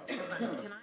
Hold on, can I?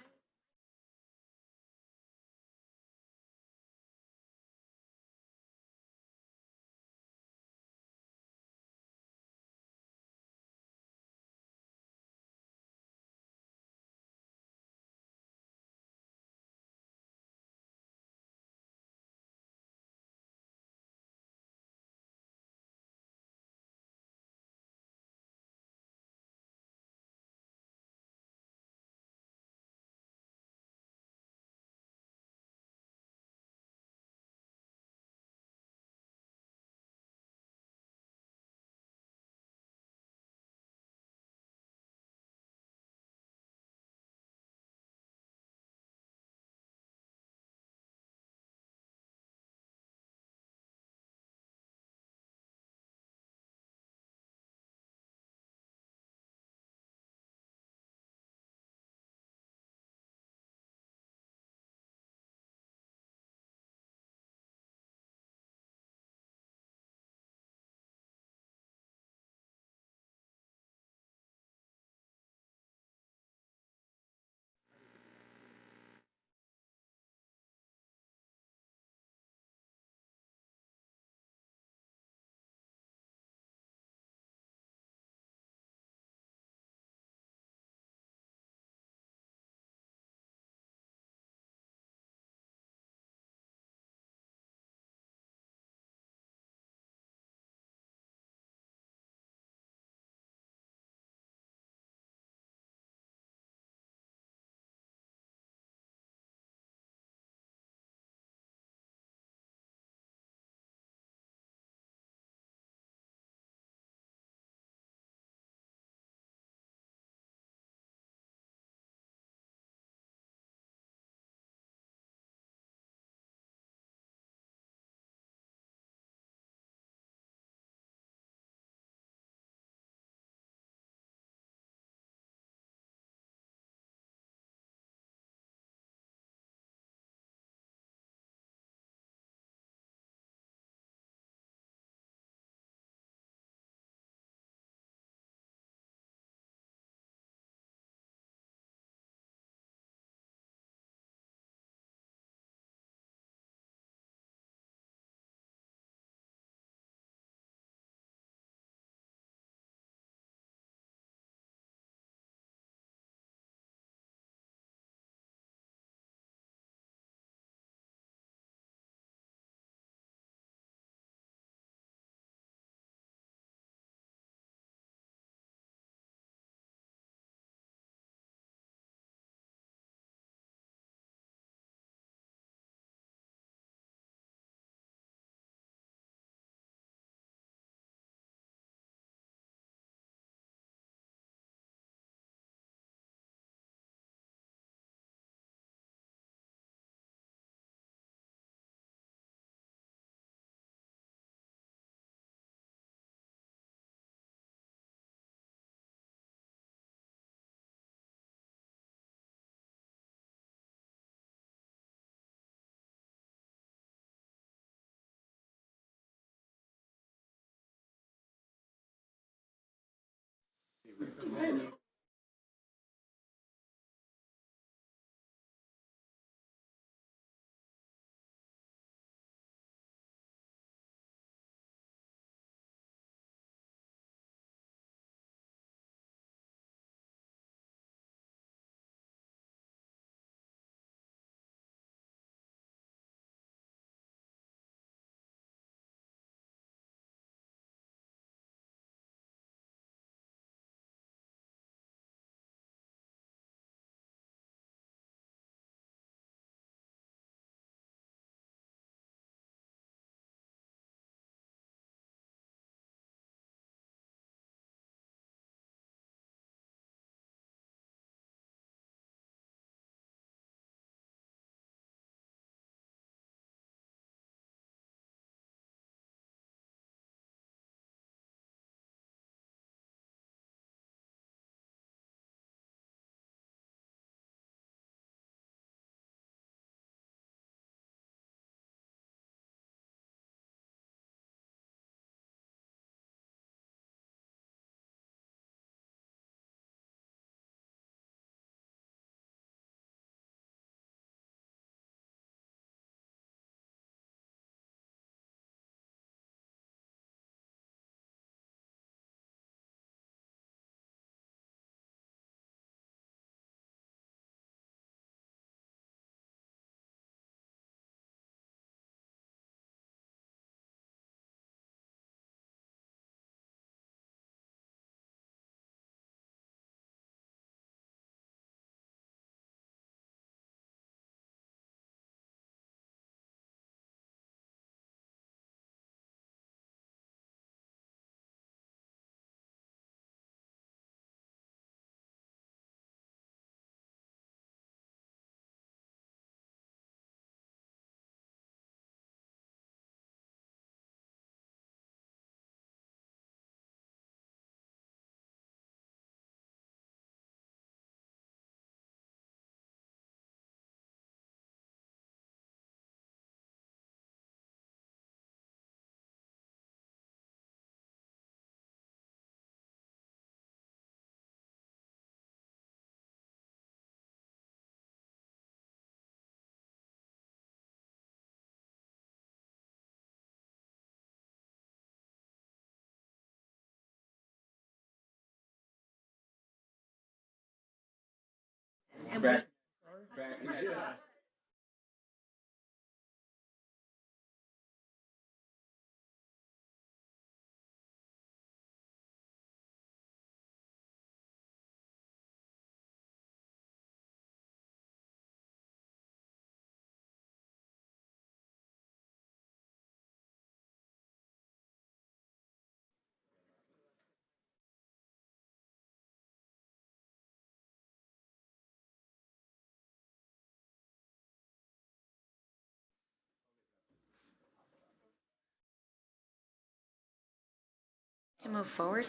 To move forward?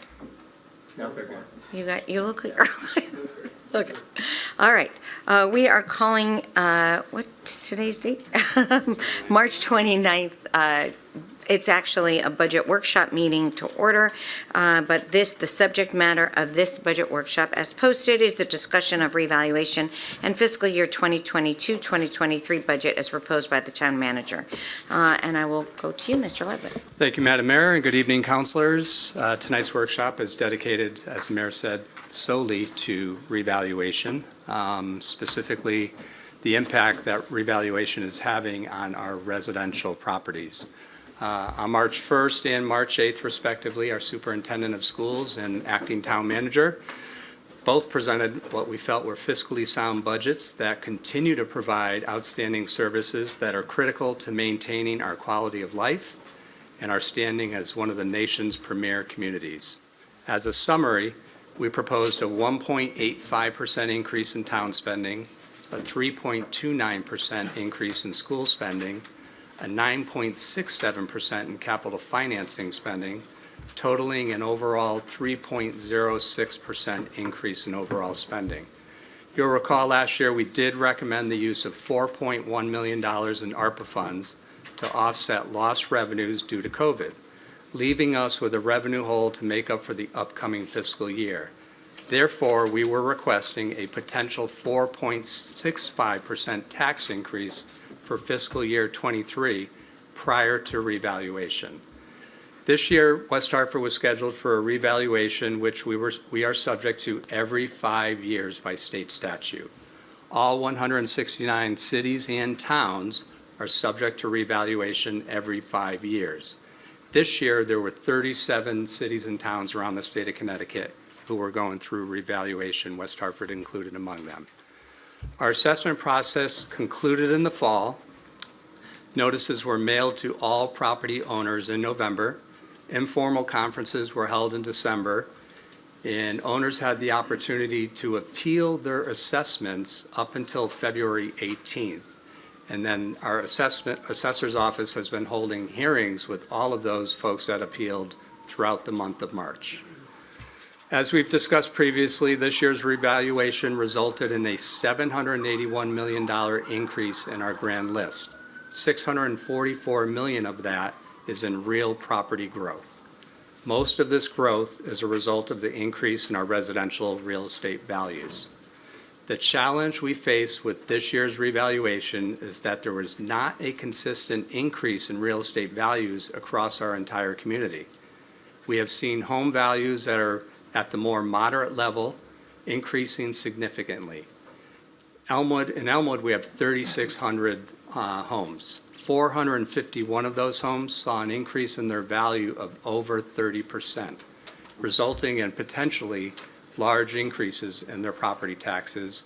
No, they're good. You look like, okay. All right. We are calling, what's today's date? March 29th. It's actually a budget workshop meeting to order, but the subject matter of this budget workshop as posted is the discussion of revaluation and fiscal year 2022-2023 budget as proposed by the town manager. And I will go to you, Mr. Ledwood. Thank you, Madam Mayor, and good evening, councilors. Tonight's workshop is dedicated, as the mayor said, solely to revaluation, specifically the impact that revaluation is having on our residential properties. On March 1st and March 8th, respectively, our superintendent of schools and acting town manager both presented what we felt were fiscally sound budgets that continue to provide outstanding services that are critical to maintaining our quality of life and our standing as one of the nation's premier communities. As a summary, we proposed a 1.85% increase in town spending, a 3.29% increase in school spending, a 9.67% in capital financing spending, totaling an overall 3.06% increase in overall spending. You'll recall last year we did recommend the use of $4.1 million in ARPA funds to offset lost revenues due to COVID, leaving us with a revenue hole to make up for the upcoming fiscal year. Therefore, we were requesting a potential 4.65% tax increase for fiscal year 23 prior to revaluation. This year, West Hartford was scheduled for a revaluation, which we are subject to every 5 years by state statute. All 169 cities and towns are subject to revaluation every 5 years. This year, there were 37 cities and towns around the state of Connecticut who were going through revaluation, West Hartford included among them. Our assessment process concluded in the fall. Notices were mailed to all property owners in November. Informal conferences were held in December, and owners had the opportunity to appeal their assessments up until February 18th. And then our assessor's office has been holding hearings with all of those folks that appealed throughout the month of March. As we've discussed previously, this year's revaluation resulted in a $781 million increase in our grand list. $644 million of that is in real property growth. Most of this growth is a result of the increase in our residential real estate values. The challenge we face with this year's revaluation is that there was not a consistent increase in real estate values across our entire community. We have seen home values that are at the more moderate level increasing significantly. In Elmwood, we have 3,600 homes. 451 of those homes saw an increase in their value of over 30%, resulting in potentially large increases in their property taxes.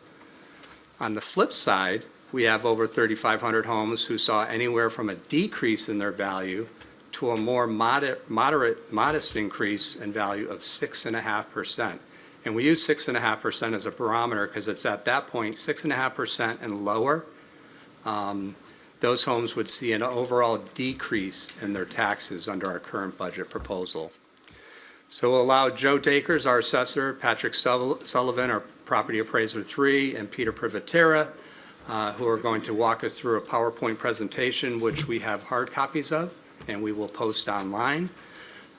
On the flip side, we have over 3,500 homes who saw anywhere from a decrease in their value to a more modest increase in value of 6.5%. And we use 6.5% as a barometer because it's at that point 6.5% and lower. Those homes would see an overall decrease in their taxes under our current budget proposal. So we'll allow Joe Dakers, our assessor, Patrick Sullivan, our property appraiser 3, and Peter Privatera, who are going to walk us through a PowerPoint presentation, which we have hard copies of, and we will post online.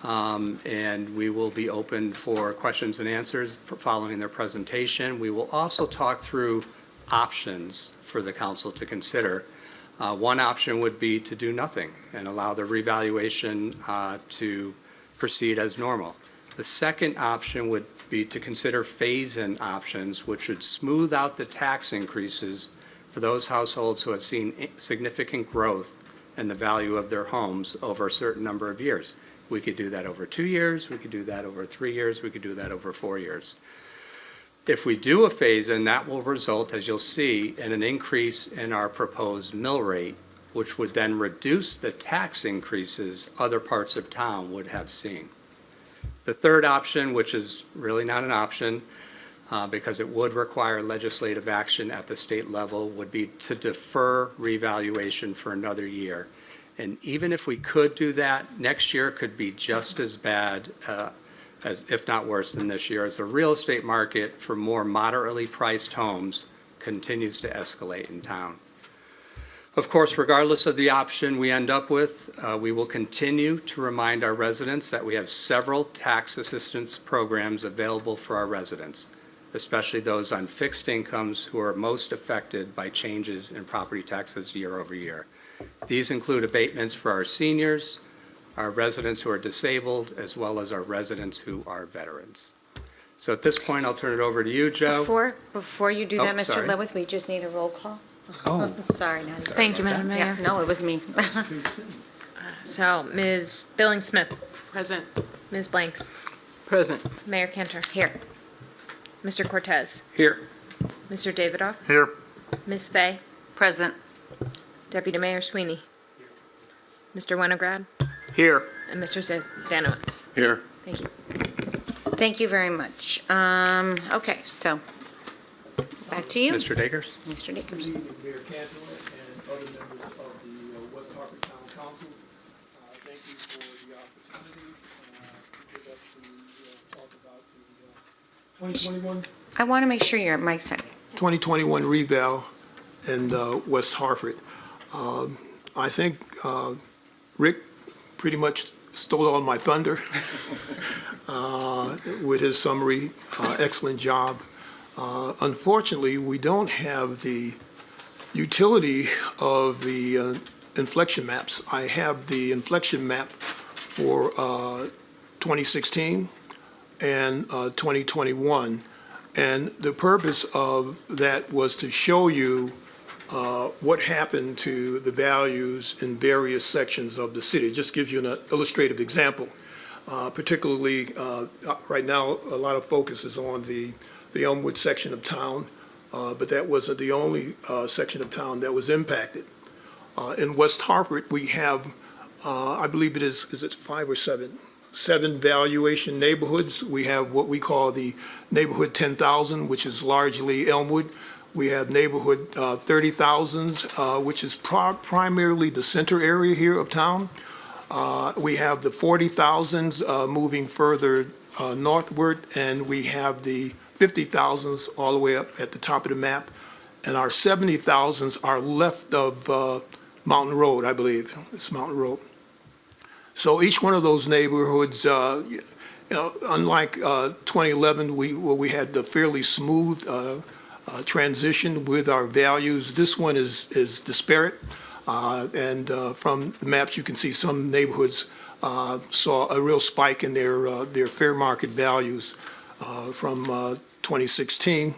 And we will be open for questions and answers following their presentation. We will also talk through options for the council to consider. One option would be to do nothing and allow the revaluation to proceed as normal. The second option would be to consider phase-in options, which would smooth out the tax increases for those households who have seen significant growth in the value of their homes over a certain number of years. We could do that over 2 years, we could do that over 3 years, we could do that over 4 years. If we do a phase-in, that will result, as you'll see, in an increase in our proposed mill rate, which would then reduce the tax increases other parts of town would have seen. The third option, which is really not an option, because it would require legislative action at the state level, would be to defer revaluation for another year. And even if we could do that, next year could be just as bad, as if not worse than this year, as the real estate market for more moderately priced homes continues to escalate in town. Of course, regardless of the option we end up with, we will continue to remind our residents that we have several tax assistance programs available for our residents, especially those on fixed incomes who are most affected by changes in property taxes year over year. These include abatements for our seniors, our residents who are disabled, as well as our residents who are veterans. So at this point, I'll turn it over to you, Joe. Before you do Oh, that, Mr. sorry. Nadia, we just need a roll call. Oh. Sorry, Nadia. Thank you, Madam Yeah, Mayor. no, it was me. So, Ms. Billings-Smith, Present. Ms. Blanks, Present. Mayor Cantor, Here. Mr. Cortez, Here. Mr. Davidoff, Here. Ms. Fay, Present. Deputy Mayor Sweeney, Mr. Winograd, Here. and Mr. Zanowitz. Here. Thank you. Thank you very much. Okay, so back to you, Mr. Dakers? Mr. Dickers. Mayor Cantor and other members of the West Hartford Town Council. Thank you for the opportunity to give us to talk about the 2021 I want to make sure your mic's on. 2021 reval in West Hartford. I think Rick pretty much stole all my thunder with his summary. Excellent job. Unfortunately, we don't have the utility of the inflection maps. I have the inflection map for 2016 and 2021. And the purpose of that was to show you what happened to the values in various sections of the city. It just gives you an illustrative example. Particularly, right now, a lot of focus is on the Elmwood section of town, but that wasn't the only section of town that was impacted. In West Hartford, we have, I believe it is it 5 or 7? 7 valuation neighborhoods. We have what we call the neighborhood 10,000, which is largely Elmwood. We have neighborhood 30,000s, which is primarily the center area here of town. We have the 40,000s moving further northward, and we have the 50,000s all the way up at the top of the map. And our 70,000s are left of Mountain Road, I believe. It's Mountain Road. So each one of those neighborhoods, unlike 2011, we had a fairly smooth transition with our values. This one is disparate, and from the maps you can see some neighborhoods saw a real spike in their fair market values from 2016.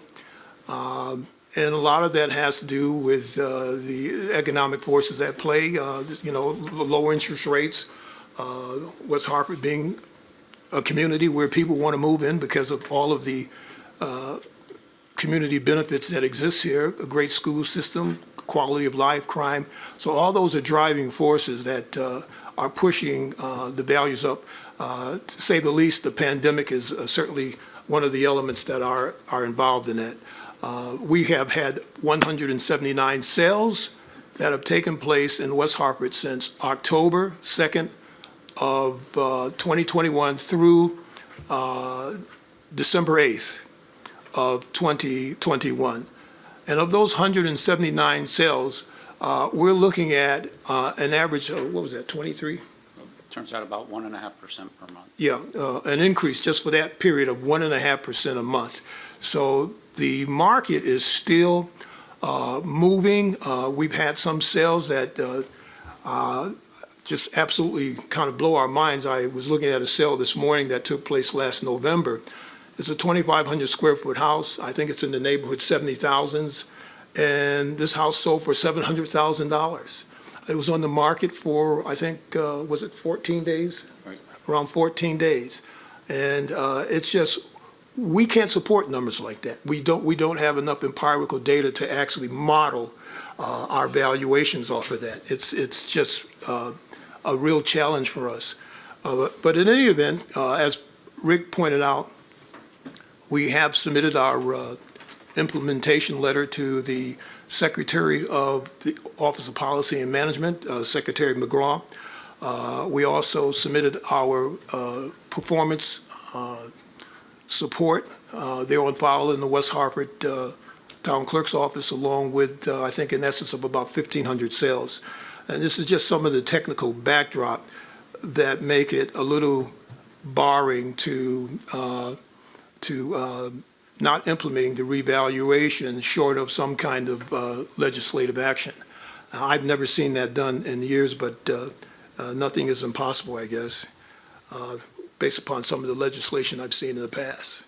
And a lot of that has to do with the economic forces at play, low interest rates, West Hartford being a community where people want to move in because of all of the community benefits that exist here, a great school system, quality of life, crime. So all those are driving forces that are pushing the values up. To say the least, the pandemic is certainly one of the elements that are involved in that. We have had 179 sales that have taken place in West Hartford since October 2nd of 2021 through December 8th of 2021. And of those 179 sales, we're looking at an average of, 23? Turns out about 1.5% per month. Yeah, an increase just for that period of 1.5% a month. So the market is still moving. We've had some sales that just absolutely kind of blow our minds. I was looking at a sale this morning that took place last November, It's a 2,500 square foot house. I think it's in the neighborhood 70,000s. And this house sold for $700,000. It was on the market for, I think, was it 14 days? Right. Around 14 days. And it's just, we can't support numbers like that. We don't have enough empirical data to actually model our valuations off of that. It's just a real challenge for us. But in any event, as Rick pointed out, we have submitted our implementation letter to the Secretary of the Office of Policy and Management, Secretary McGraw. We also submitted our performance support. They're on file in the West Hartford Town Clerk's Office, along with, I think, in essence of about 1,500 sales. And this is just some of the technical backdrop that make it a little barring to not implementing the revaluation short of some kind of legislative action. I've never seen that done in years, but nothing is impossible, I guess, based upon some of the legislation I've seen in the past.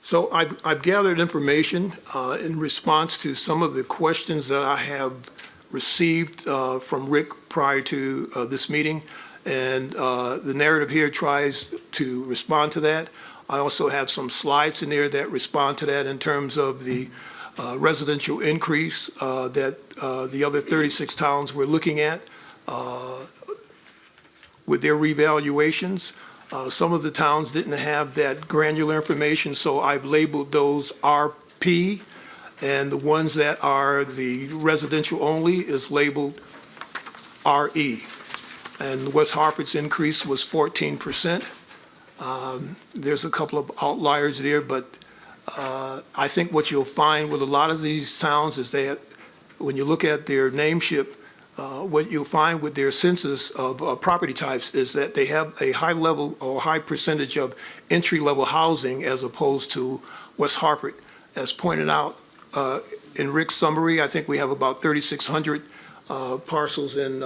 So I've gathered information in response to some of the questions that I have received from Rick prior to this meeting. And the narrative here tries to respond to that. I also have some slides in there that respond to that in terms of the residential increase that the other 36 towns were looking at with their revaluations. Some of the towns didn't have that granular information, so I've labeled those RP, and the ones that are the residential only is labeled RE. And West Hartford's increase was 14%. There's a couple of outliers there, but I think what you'll find with a lot of these towns is that when you look at their nameship, what you'll find with their census of property types is that they have a high level or high percentage of entry-level housing as opposed to West Hartford. As pointed out in Rick's summary, I think we have about 3,600 parcels in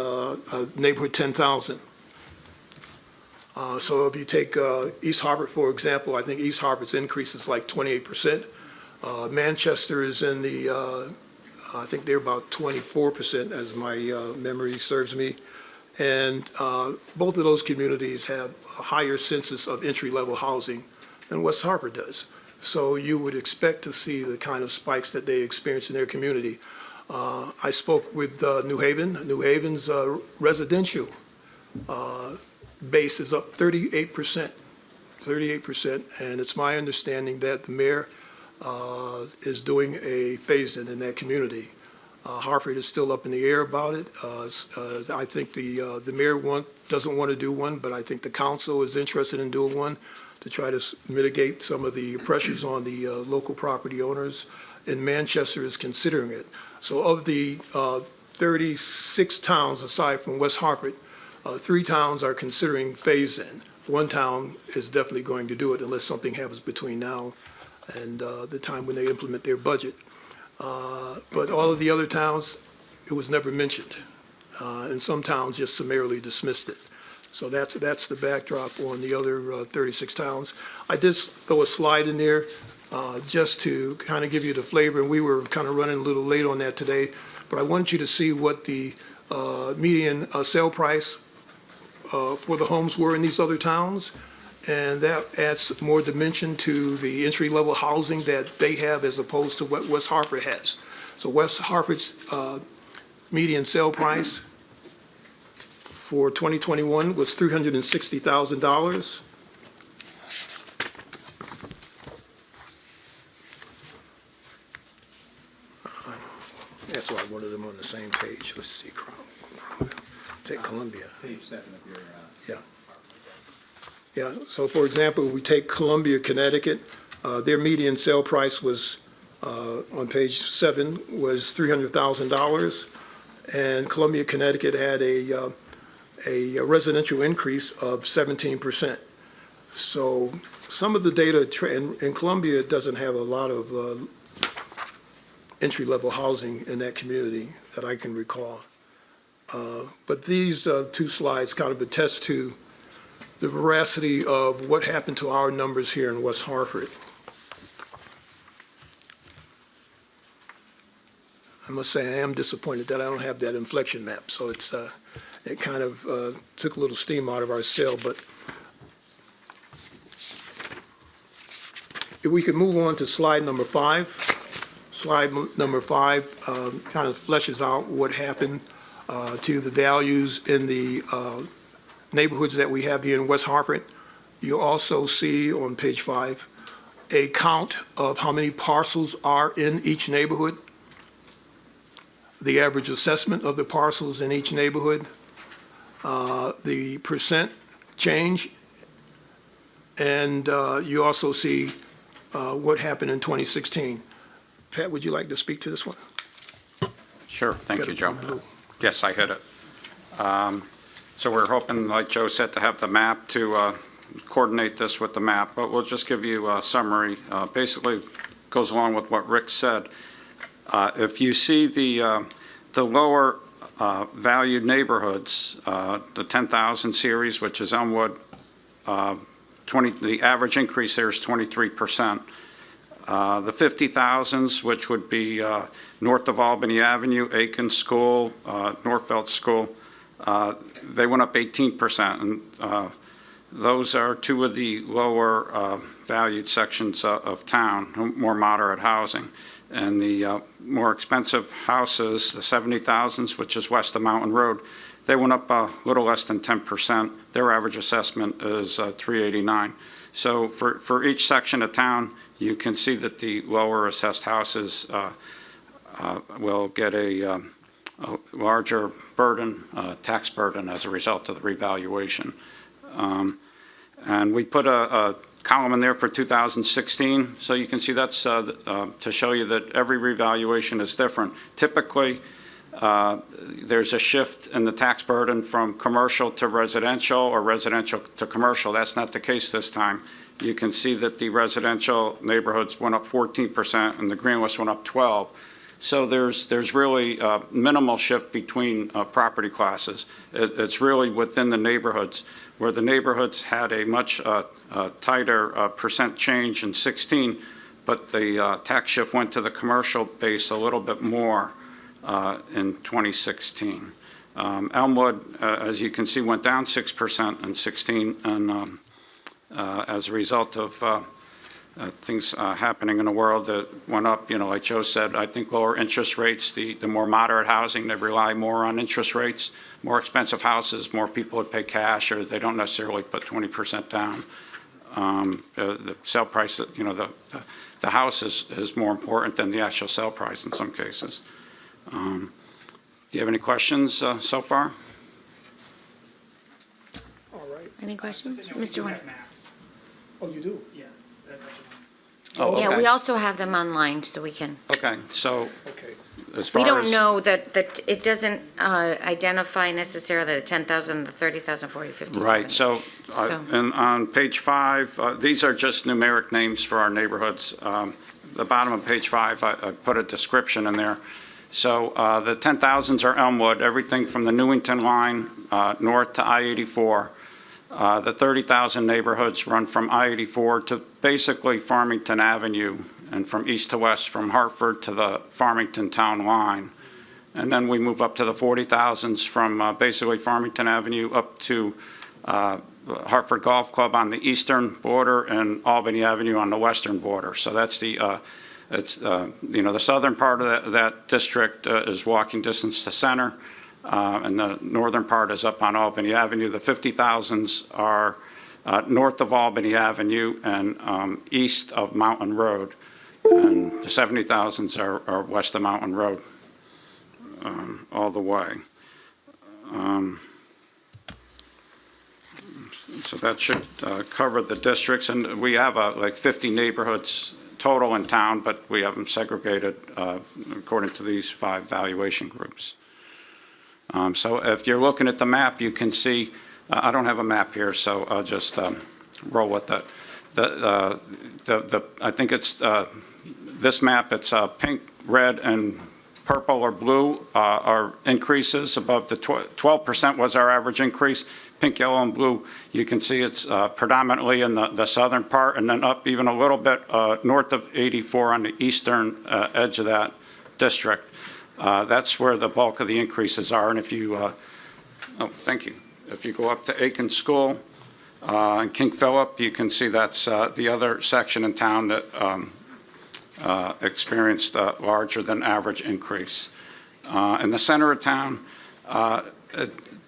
neighborhood 10,000. So if you take East Hartford, for example, I think East Hartford's increase is like 28%. Manchester is in the, I think they're about 24%, as my memory serves me. And both of those communities have a higher census of entry-level housing than West Hartford does. So you would expect to see the kind of spikes that they experience in their community. I spoke with New Haven. New Haven's residential base is up 38%, and it's my understanding that the mayor is doing a phase-in in that community. Hartford is still up in the air about it. I think the mayor doesn't want to do one, but I think the council is interested in doing one to try to mitigate some of the pressures on the local property owners, and Manchester is considering it. So of the 36 towns, aside from West Hartford, 3 towns are considering phase-in. 1 town is definitely going to do it unless something happens between now and the time when they implement their budget. But all of the other towns, it was never mentioned. And some towns just summarily dismissed it. So that's the backdrop on the other 36 towns. I did throw a slide in there just to kind of give you the flavor, and we were kind of running a little late on that today, but I want you to see what the median sale price for the homes were in these other towns, and that adds more dimension to the entry-level housing that they have as opposed to what West Hartford has. So West Hartford's median sale price for 2021 was $360,000. That's why I wanted them on the same page. Let's see, take Columbia. Page 7 of your. Yeah, so for example, we take Columbia, Connecticut, their median sale price was, on page 7, was $300,000. And Columbia, Connecticut had a residential increase of 17%. So some of the data, in Columbia, doesn't have a lot of entry-level housing in that community that I can recall. But these 2 slides kind of attest to the veracity of what happened to our numbers here in West Hartford. I must say I am disappointed that I don't have that inflection map, so it kind of took a little steam out of our sail, but if we could move on to slide number 5. Slide number 5 kind of fleshes out what happened to the values in the neighborhoods that we have here in West Hartford. You'll also see on page 5 a count of how many parcels are in each neighborhood, the average assessment of the parcels in each neighborhood, the percent change, and you also see what happened in 2016. Pat, would you like to speak to this one? Sure, thank Got you, it Joe. in blue. Yes, I hit it. So we're hoping, like Joe said, to have the map to coordinate this with the map, but we'll just give you a summary. Basically, goes along with what Rick said. If you see the lower valued neighborhoods, the 10,000 series, which is Elmwood, the average increase there is 23%. The 50,000s, which would be north of Albany Avenue, Aiken School, Northveld School, they went up 18%. And those are two of the lower valued sections of town, more moderate housing. And the more expensive houses, the 70,000s, which is west of Mountain Road, they went up a little less than 10%. Their average assessment is $389. So for each section of town, you can see that the lower assessed houses will get a larger burden, tax burden as a result of the revaluation. And we put a column in there for 2016, so you can see that's to show you that every revaluation is different. Typically, there's a shift in the tax burden from commercial to residential or residential to commercial. That's not the case this time. You can see that the residential neighborhoods went up 14% and the green list went up 12%. So there's really minimal shift between property classes. It's really within the neighborhoods, where the neighborhoods had a much tighter percent change in 16, but the tax shift went to the commercial base a little bit more in 2016. Elmwood, as you can see, went down 6% in 16, and as a result of things happening in the world that went up, like Joe said, I think lower interest rates, the more moderate housing, they rely more on interest rates. More expensive houses, more people would pay cash, or they don't necessarily put 20% down. The sale price, the house is more important than the actual sale price in some cases. Do you have any questions so far? All right. Any questions? Mr. Warner? Oh, you do? Yeah. Oh, Yeah, okay. we also have them online, so we can. Okay, so Okay. as far We as... don't know that it doesn't identify necessarily the 10,000, the 30,000, 40, 50, Right, 70. so, So- and on page 5, these are just numeric names for our neighborhoods. The bottom of page 5, I put a description in there. So the 10,000s are Elmwood, everything from the Newington line north to I-84. The 30,000 neighborhoods run from I-84 to basically Farmington Avenue, and from east to west, from Hartford to the Farmington town line. And then we move up to the 40,000s from basically Farmington Avenue up to Hartford Golf Club on the eastern border and Albany Avenue on the western border. So that's the the southern part of that district is walking distance to center, and the northern part is up on Albany Avenue. The 50,000s are north of Albany Avenue and east of Mountain Road, and the 70,000s are west of Mountain Road all the way. So that should cover the districts, and we have like 50 neighborhoods total in town, but we have them segregated according to these 5 valuation groups. So if you're looking at the map, you can see, I don't have a map here, so I'll just roll with it. I think it's this map, it's pink, red, and purple or blue are increases above the 12% was our average increase. Pink, yellow, and blue, you can see it's predominantly in the southern part, and then up even a little bit north of 84 on the eastern edge of that district. That's where the bulk of the increases are. And if you, thank you. If you go up to Aiken School and King Philip, you can see that's the other section in town that experienced a larger than average increase. In the center of town,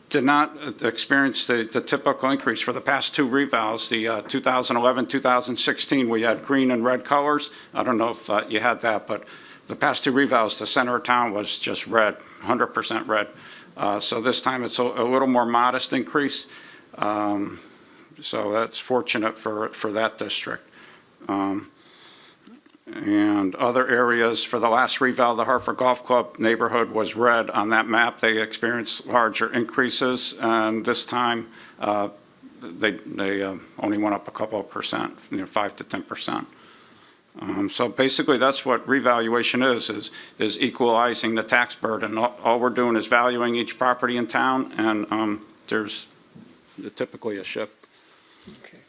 did not experience the typical increase for the past two revals. The 2011, 2016, we had green and red colors. I don't know if you had that, but the past two revals, the center of town was just red, 100% red. So this time it's a little more modest increase. So that's fortunate for that district. And other areas, for the last reval, the Hartford Golf Club neighborhood was red on that map. They experienced larger increases, and this time they only went up a couple of percent, 5 to 10%. So basically, that's what revaluation is equalizing the tax burden. All we're doing is valuing each property in town, and there's typically a shift. Okay.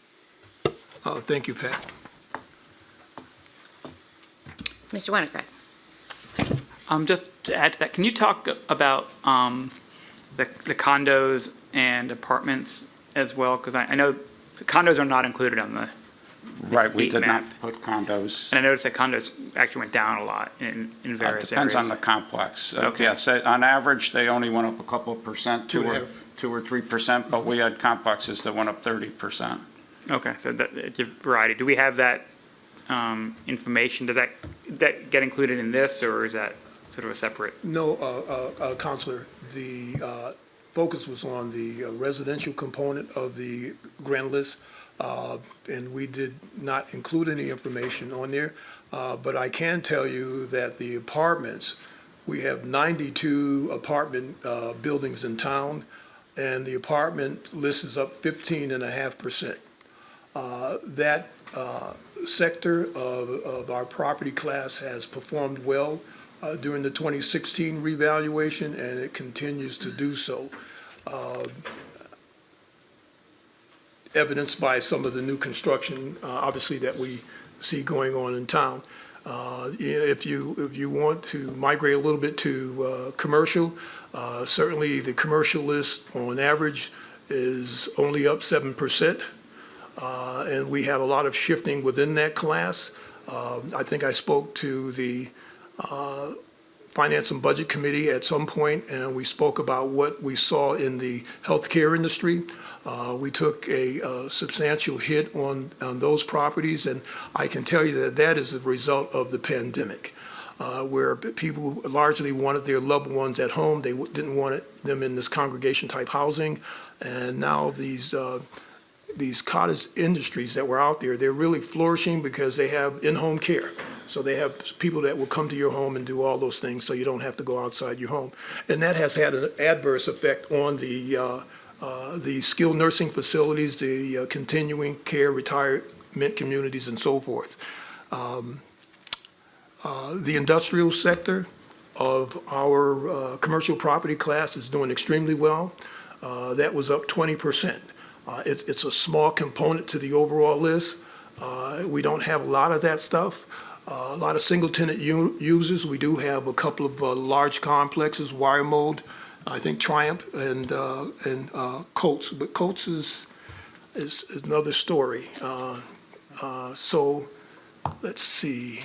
Thank you, Pat. Mr. Winograd? Just to add to that, can you talk about the condos and apartments as well? Because I know the condos are not included on the Right, we heat did map. not put condos. And I noticed that condos actually went down a lot in various areas. Depends on the complex. Okay. Yes, on average, they only went up a couple of percent, 2 or 3%, but we had complexes that went up 30%. Okay, so it's a variety. Do we have that information? Does that get included in this, or is that sort of a separate? No, Counselor, the focus was on the residential component of the grand list, and we did not include any information on there. But I can tell you that the apartments, we have 92 apartment buildings in town, and the apartment list is up 15.5%. That sector of our property class has performed well during the 2016 revaluation, and it continues to do so, evidenced by some of the new construction, obviously, that we see going on in town. If you want to migrate a little bit to commercial, certainly the commercial list on average is only up 7%. And we had a lot of shifting within that class. I think I spoke to the Finance and Budget Committee at some point, and we spoke about what we saw in the healthcare industry. We took a substantial hit on those properties, and I can tell you that that is a result of the pandemic, where people largely wanted their loved ones at home. They didn't want them in this congregation-type housing, and now these cottage industries that were out there, they're really flourishing because they have in-home care. So they have people that will come to your home and do all those things, so you don't have to go outside your home. And that has had an adverse effect on the skilled nursing facilities, the continuing care, retirement communities, and so forth. The industrial sector of our commercial property class is doing extremely well. That was up 20%. It's a small component to the overall list. We don't have a lot of that stuff. A lot of single-tenant users. We do have a couple of large complexes, Wire Mode, I think Triumph, and Coates. But Coates is another story. So let's see.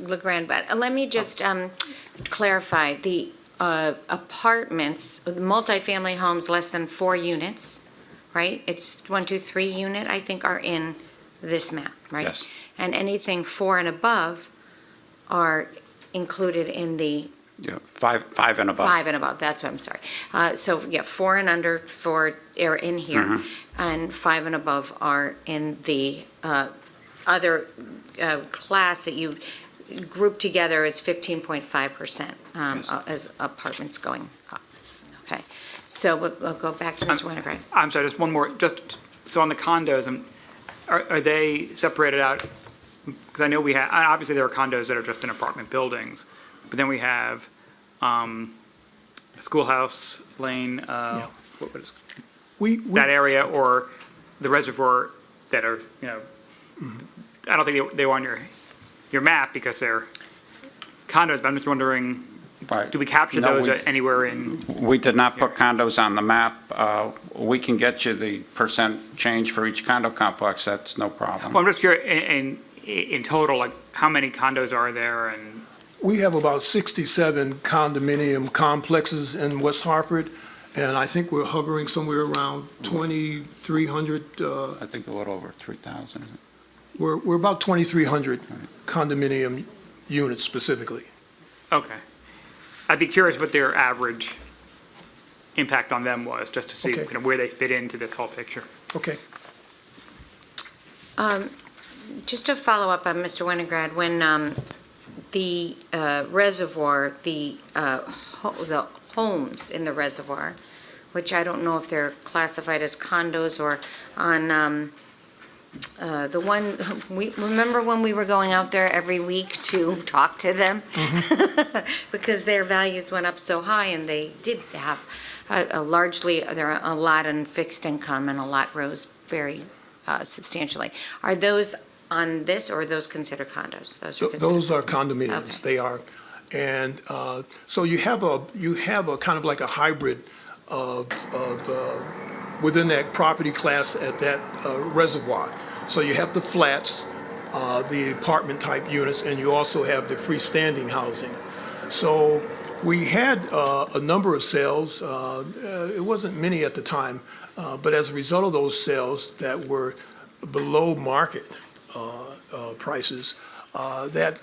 LeGrand, but let me just clarify. The apartments, multifamily homes less than 4 units, right? It's 1, 2, 3 unit, I think, are in this map, right? Yes. And anything 4 and above are included in the Yeah, five and above. 5 and above, that's what I'm sorry. So, yeah, 4 and under are in here, and 5 and above are in the other class that you grouped together as 15.5% as apartments going up. Okay, so we'll go back to Mr. Winograd. I'm sorry, just one more, just, so on the condos, are they separated out because I know we have, obviously there are condos that are just in apartment buildings, but then we have Schoolhouse Lane, what was We, that area, or the reservoir that are, I don't think they were on your map because they're condos, but I'm just wondering, Right. do we capture No, those we- anywhere in? We did not put condos on the map. We can get you the percent change for each condo complex, that's no problem. Well, I'm just curious, in total, like, how many condos are there, and, we have about 67 condominium complexes in West Hartford, and I think we're hovering somewhere around 2,300, I think a little over 3,000. we're about 2,300 condominium units specifically. okay. I'd be curious what their average impact on them was, just to see Okay. kind of where they fit into this whole picture. Okay. Just to follow up on Mr. Winograd, when the reservoir, the homes in the reservoir, which I don't know if they're classified as condos or on the one, remember when we were going out there every week to talk to them? Because their values went up so high, and they did have largely, there are a lot in fixed income, and a lot rose very substantially. Are those on this, or are those considered condos? Those are condominiums, Okay. they are. And so you have a kind of like a hybrid of within that property class at that reservoir. So you have the flats, the apartment type units, and you also have the freestanding housing. So we had a number of sales, it wasn't many at the time, but as a result of those sales that were below market prices, that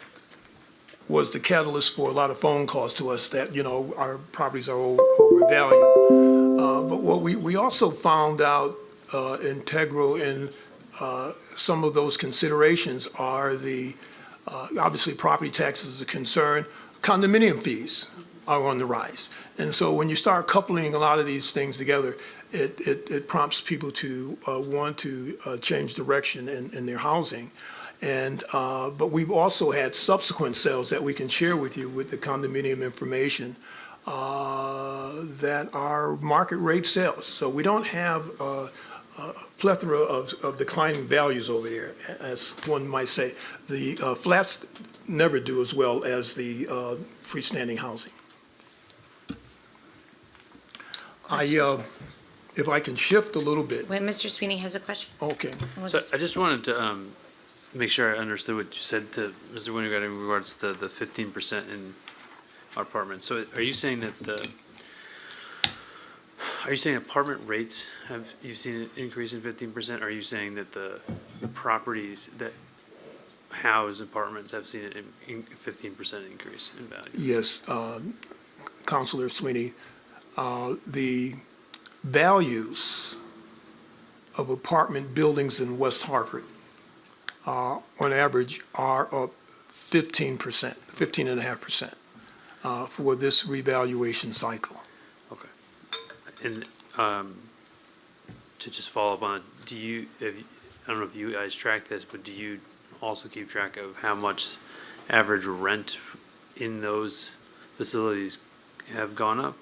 was the catalyst for a lot of phone calls to us that, our properties are overvalued. But what we also found out integral in some of those considerations are obviously property taxes is a concern, condominium fees are on the rise. And so when you start coupling a lot of these things together, it prompts people to want to change direction in their housing. And, but we've also had subsequent sales that we can share with you with the condominium information that are market rate sales. So we don't have a plethora of declining values over there, as one might say. The flats never do as well as the freestanding housing. If I can shift a little bit, Wait, Mr. Sweeney has a question? okay. So I just wanted to make sure I understood what you said to Mr. Winograd in regards to the 15% in apartments. So are you saying that are you saying apartment rates you've seen an increase in 15%? Or are you saying that the properties that house apartments have seen a 15% increase in value? Yes, Councilor Sweeney, the values of apartment buildings in West Hartford, on average, are up 15%, 15.5% for this revaluation cycle. Okay. And to just follow up on it, I don't know if you guys track this, but do you also keep track of how much average rent in those facilities have gone up?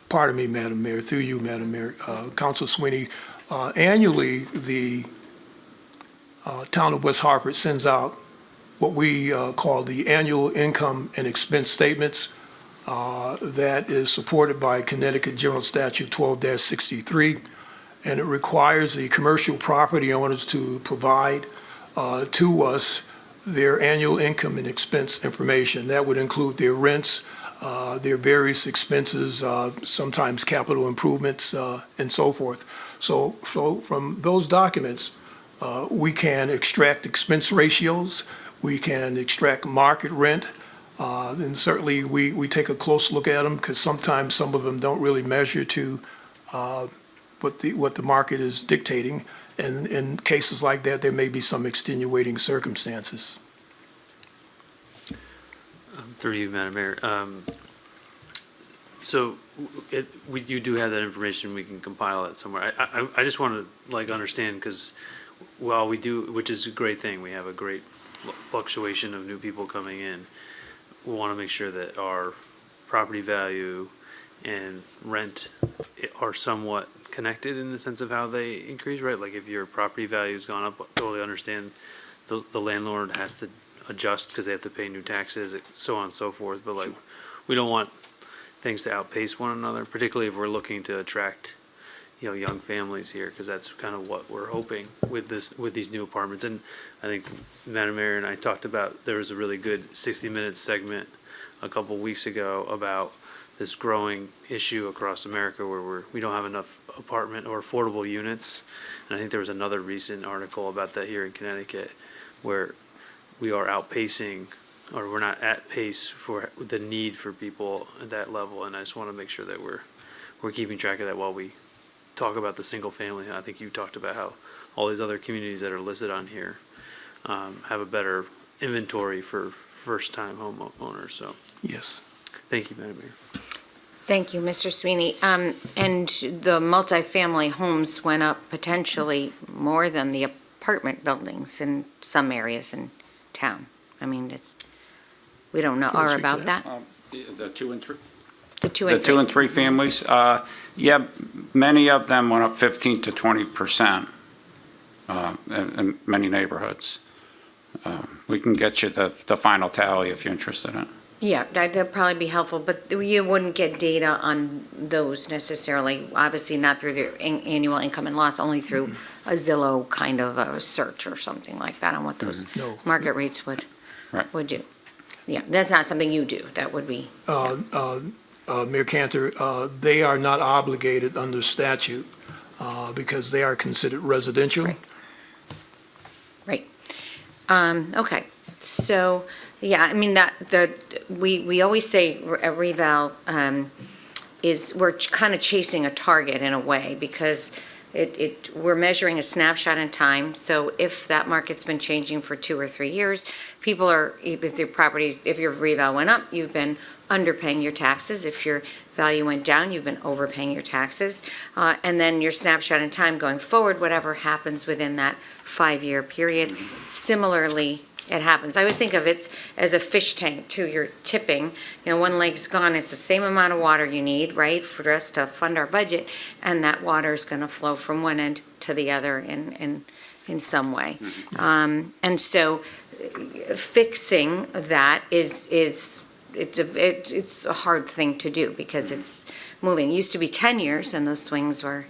Pardon me, Madam Mayor, through you, Madam Mayor, Council Sweeney, annually, the town of West Hartford sends out what we call the annual income and expense statements. That is supported by Connecticut General Statute 12-63, and it requires the commercial property owners to provide to us their annual income and expense information. That would include their rents, their various expenses, sometimes capital improvements, and so forth. So from those documents, we can extract expense ratios, we can extract market rent, and certainly we take a close look at them because sometimes some of them don't really measure to what the market is dictating. And in cases like that, there may be some extenuating circumstances. Through you, Madam Mayor. So you do have that information, we can compile it somewhere. I just want to understand, because while we do, which is a great thing, we have a great fluctuation of new people coming in. We want to make sure that our property value and rent are somewhat connected in the sense of how they increase, right? Like if your property value's gone up, totally understand the landlord has to adjust because they have to pay new taxes, so on and so forth. But like, we don't want things to outpace one another, particularly if we're looking to attract, young families here, because that's kind of what we're hoping with these new apartments. And I think Madam Mayor and I talked about, there was a really good 60 Minutes segment a couple weeks ago about this growing issue across America where we don't have enough apartment or affordable units. And I think there was another recent article about that here in Connecticut, where we are outpacing, or we're not at pace for the need for people at that level. And I just want to make sure that we're keeping track of that while we talk about the single family. I think you talked about how all these other communities that are listed on here have a better inventory for first-time homeowners. So Yes. thank you, Madam Mayor. Thank you, Mr. Sweeney. And the multifamily homes went up potentially more than the apartment buildings in some areas in town. I mean, we don't know Can you or speak to about that. The 2 and 3? The two The and 2 three. and 3 families, yeah, many of them went up 15 to 20% in many neighborhoods. We can get you the final tally if you're interested in it. Yeah, that'd probably be helpful, but you wouldn't get data on those necessarily, obviously not through the annual income and loss, only through a Zillow kind of a search or something like that on what those No. market rates would do. Yeah, that's not something you do. That would be, Mayor Cantor, they are not obligated under statute because they are considered residential. Right. Okay, so, yeah, I mean, we always say a reval we're kind of chasing a target in a way, because we're measuring a snapshot in time. So if that market's been changing for 2 or 3 years, people are, if your reval went up, you've been underpaying your taxes. If your value went down, you've been overpaying your taxes. And then your snapshot in time going forward, whatever happens within that 5-year period. Similarly, it happens. I always think of it as a fish tank too. You're tipping, one leg's gone, it's the same amount of water you need, right, for us to fund our budget, and that water is going to flow from one end to the other in some way. And so fixing that it's a hard thing to do because it's moving. It used to be 10 years, and those swings were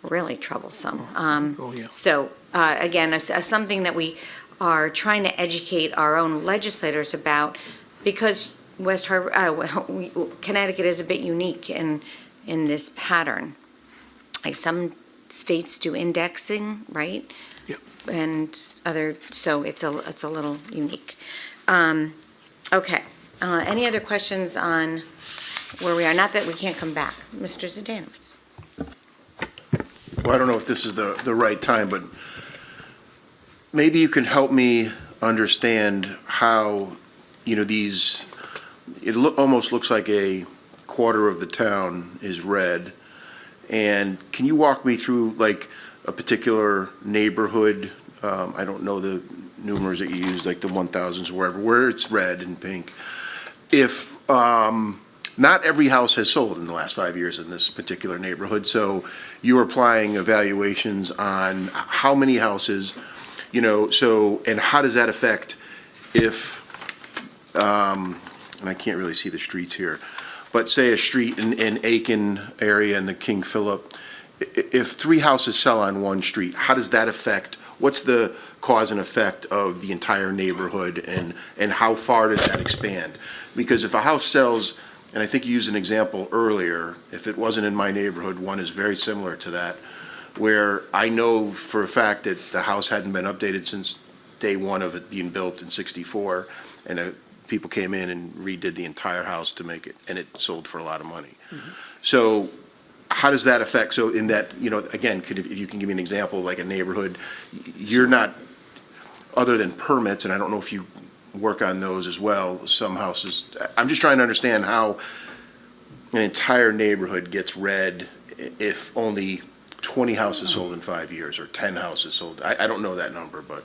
really troublesome. Oh, yeah. So, again, something that we are trying to educate our own legislators about, because Connecticut is a bit unique in this pattern. Like some states do indexing, right? Yep. And so it's a little unique. Okay. Any other questions on where we are? Not that we can't come back. Mr. Zdanowitz. Well, I don't know if this is the right time, but maybe you can help me understand how, it almost looks like a quarter of the town is red. And can you walk me through like a particular neighborhood? I don't know the numerals that you use, like the 1000s or where it's red and pink. If not every house has sold in the last 5 years in this particular neighborhood, so you're applying evaluations on how many houses, and how does that affect if, and I can't really see the streets here, but say a street in Aiken area in the King Philip, if 3 houses sell on one street, how does that affect, what's the cause and effect of the entire neighborhood, and how far does that expand? Because if a house sells, and I think you used an example earlier, if it wasn't in my neighborhood, one is very similar to that, where I know for a fact that the house hadn't been updated since day one of it being built in '64, and people came in and redid the entire house to make it, and it sold for a lot of money. So how does that affect, so in that, again, if you can give me an example, like a neighborhood, you're not, other than permits, and I don't know if you work on those as well, some houses, I'm just trying to understand how an entire neighborhood gets red if only 20 houses sold in 5 years, or 10 houses sold. I don't know that number, but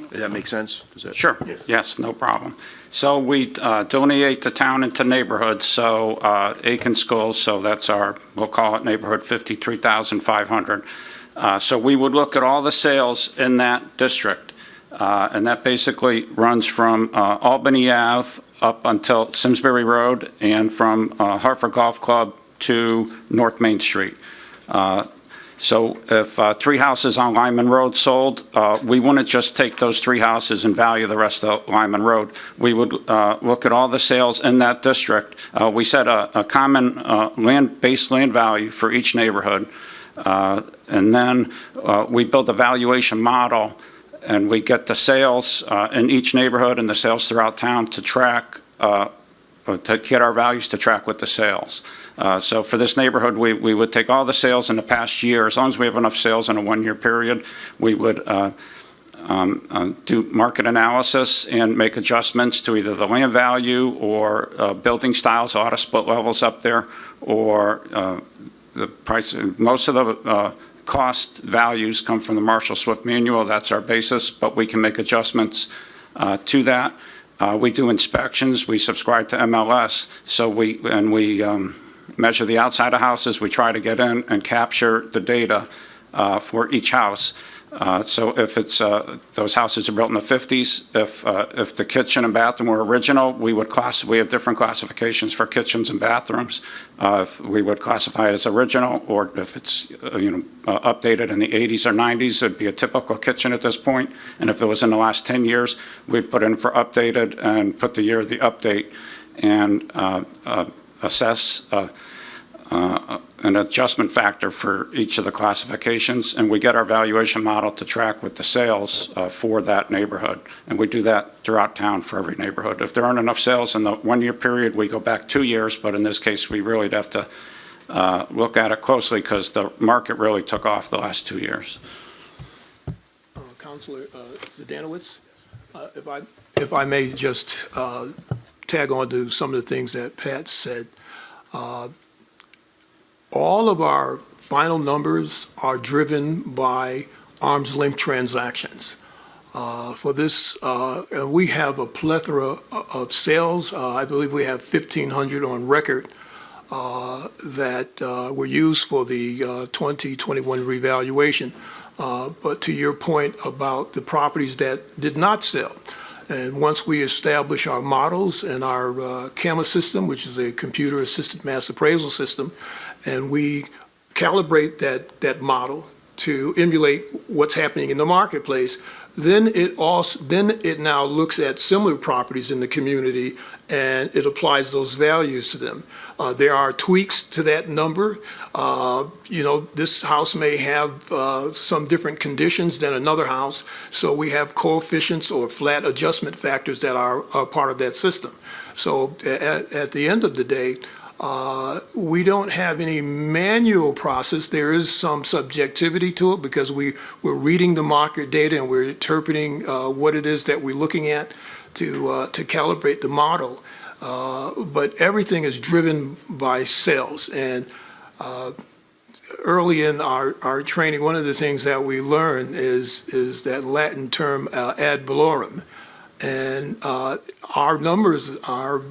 does that make sense? Does that? Sure, yes, no problem. So we delineate the town into neighborhoods, so Aiken Schools, so that's our, we'll call it neighborhood 53,500. So we would look at all the sales in that district, and that basically runs from Albany Ave up until Simsbury Road, and from Hartford Golf Club to North Main Street. So if 3 houses on Lyman Road sold, we wouldn't just take those 3 houses and value the rest of Lyman Road. We would look at all the sales in that district. We set a common base land value for each neighborhood, and then we build a valuation model, and we get the sales in each neighborhood and the sales throughout town to track, to get our values to track with the sales. So for this neighborhood, we would take all the sales in the past year. As long as we have enough sales in a 1-year period, we would do market analysis and make adjustments to either the land value or building styles, auto split levels up there, or the price. Most of the cost values come from the Marshall Swift manual. That's our basis, but we can make adjustments to that. We do inspections. We subscribe to MLS, so we measure the outside of houses. We try to get in and capture the data for each house. So if it's those houses are built in the 50s, if the kitchen and bathroom were original, we have different classifications for kitchens and bathrooms. We would classify it as original, or if it's updated in the 80s or 90s, it'd be a typical kitchen at this point. And if it was in the last 10 years, we'd put in for updated and put the year of the update, and assess an adjustment factor for each of the classifications, and we get our valuation model to track with the sales for that neighborhood. And we do that throughout town for every neighborhood. If there aren't enough sales in the 1-year period, we go back 2 years, but in this case, we really have to look at it closely because the market really took off the last 2 years. Councilor Zdanowicz, if I may just tag on to some of the things that Pat said. All of our final numbers are driven by arm's length transactions. For this, we have a plethora of sales. I believe we have 1,500 on record that were used for the 2021 revaluation. But to your point about the properties that did not sell, and once we establish our models and our CAMA system, which is a computer-assisted mass appraisal system, and we calibrate that model to emulate what's happening in the marketplace, then it now looks at similar properties in the community and it applies those values to them. There are tweaks to that number. This house may have some different conditions than another house, so we have coefficients or flat adjustment factors that are part of that system. So at the end of the day, we don't have any manual process. There is some subjectivity to it because we're reading the market data and we're interpreting what it is that we're looking at to calibrate the model. But everything is driven by sales. And early in our training, one of the things that we learn is that Latin term ad valorem. And our numbers are,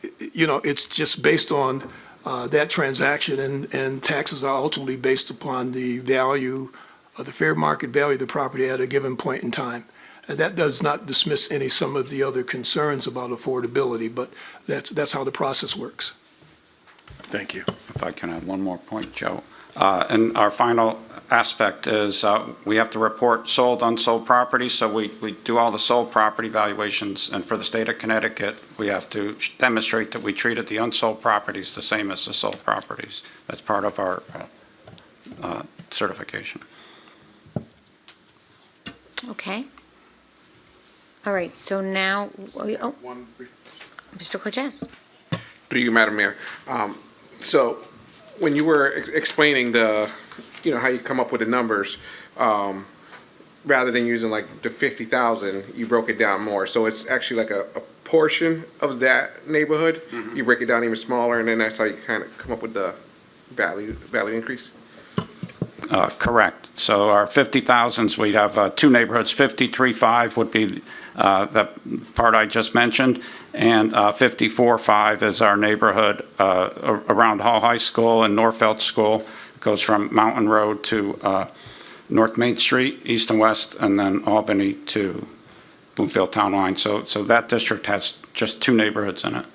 it's just based on that transaction, and taxes are ultimately based upon the value of the fair market value of the property at a given point in time. And that does not dismiss some of the other concerns about affordability, but that's how the process works. Thank you. If I can add one more point, Joe. And our final aspect is we have to report sold, unsold property. So we do all the sold property valuations. And for the state of Connecticut, we have to demonstrate that we treated the unsold properties the same as the sold properties. That's part of our certification. Okay. All right, so now, Mr. Cortez. Through you, Madam Mayor. So when you were explaining how you come up with the numbers, rather than using like the 50,000, you broke it down more. So it's actually like a portion of that neighborhood. Mm-hmm. You break it down even smaller, and then that's how you kind of come up with the value increase. Correct. So our 50,000s, we'd have two neighborhoods. 53.5 would be the part I just mentioned, and 54.5 is our neighborhood around Hall High School and Norfelt School. It goes from Mountain Road to North Main Street, east and west, and then Albany to Bloomfield Town Line. So that district has just two neighborhoods in it.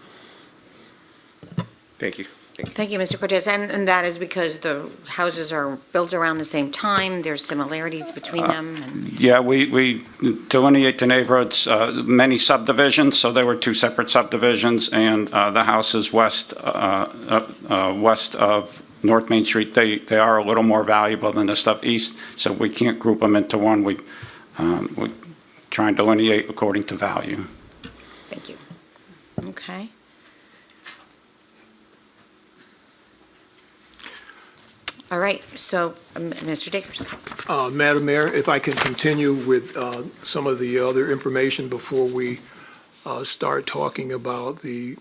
Thank you. Thank you, Mr. Cortez. And that is because the houses are built around the same time, there's similarities between them? And Yeah, we delineate the neighborhoods, many subdivisions, so there were two separate subdivisions, and the houses west of North Main Street, they are a little more valuable than the stuff east, so we can't group them into one. We try and delineate according to value. Thank you. Okay. All right, so, Mr. Dakers. Madam Mayor, if I can continue with some of the other information before we start talking about the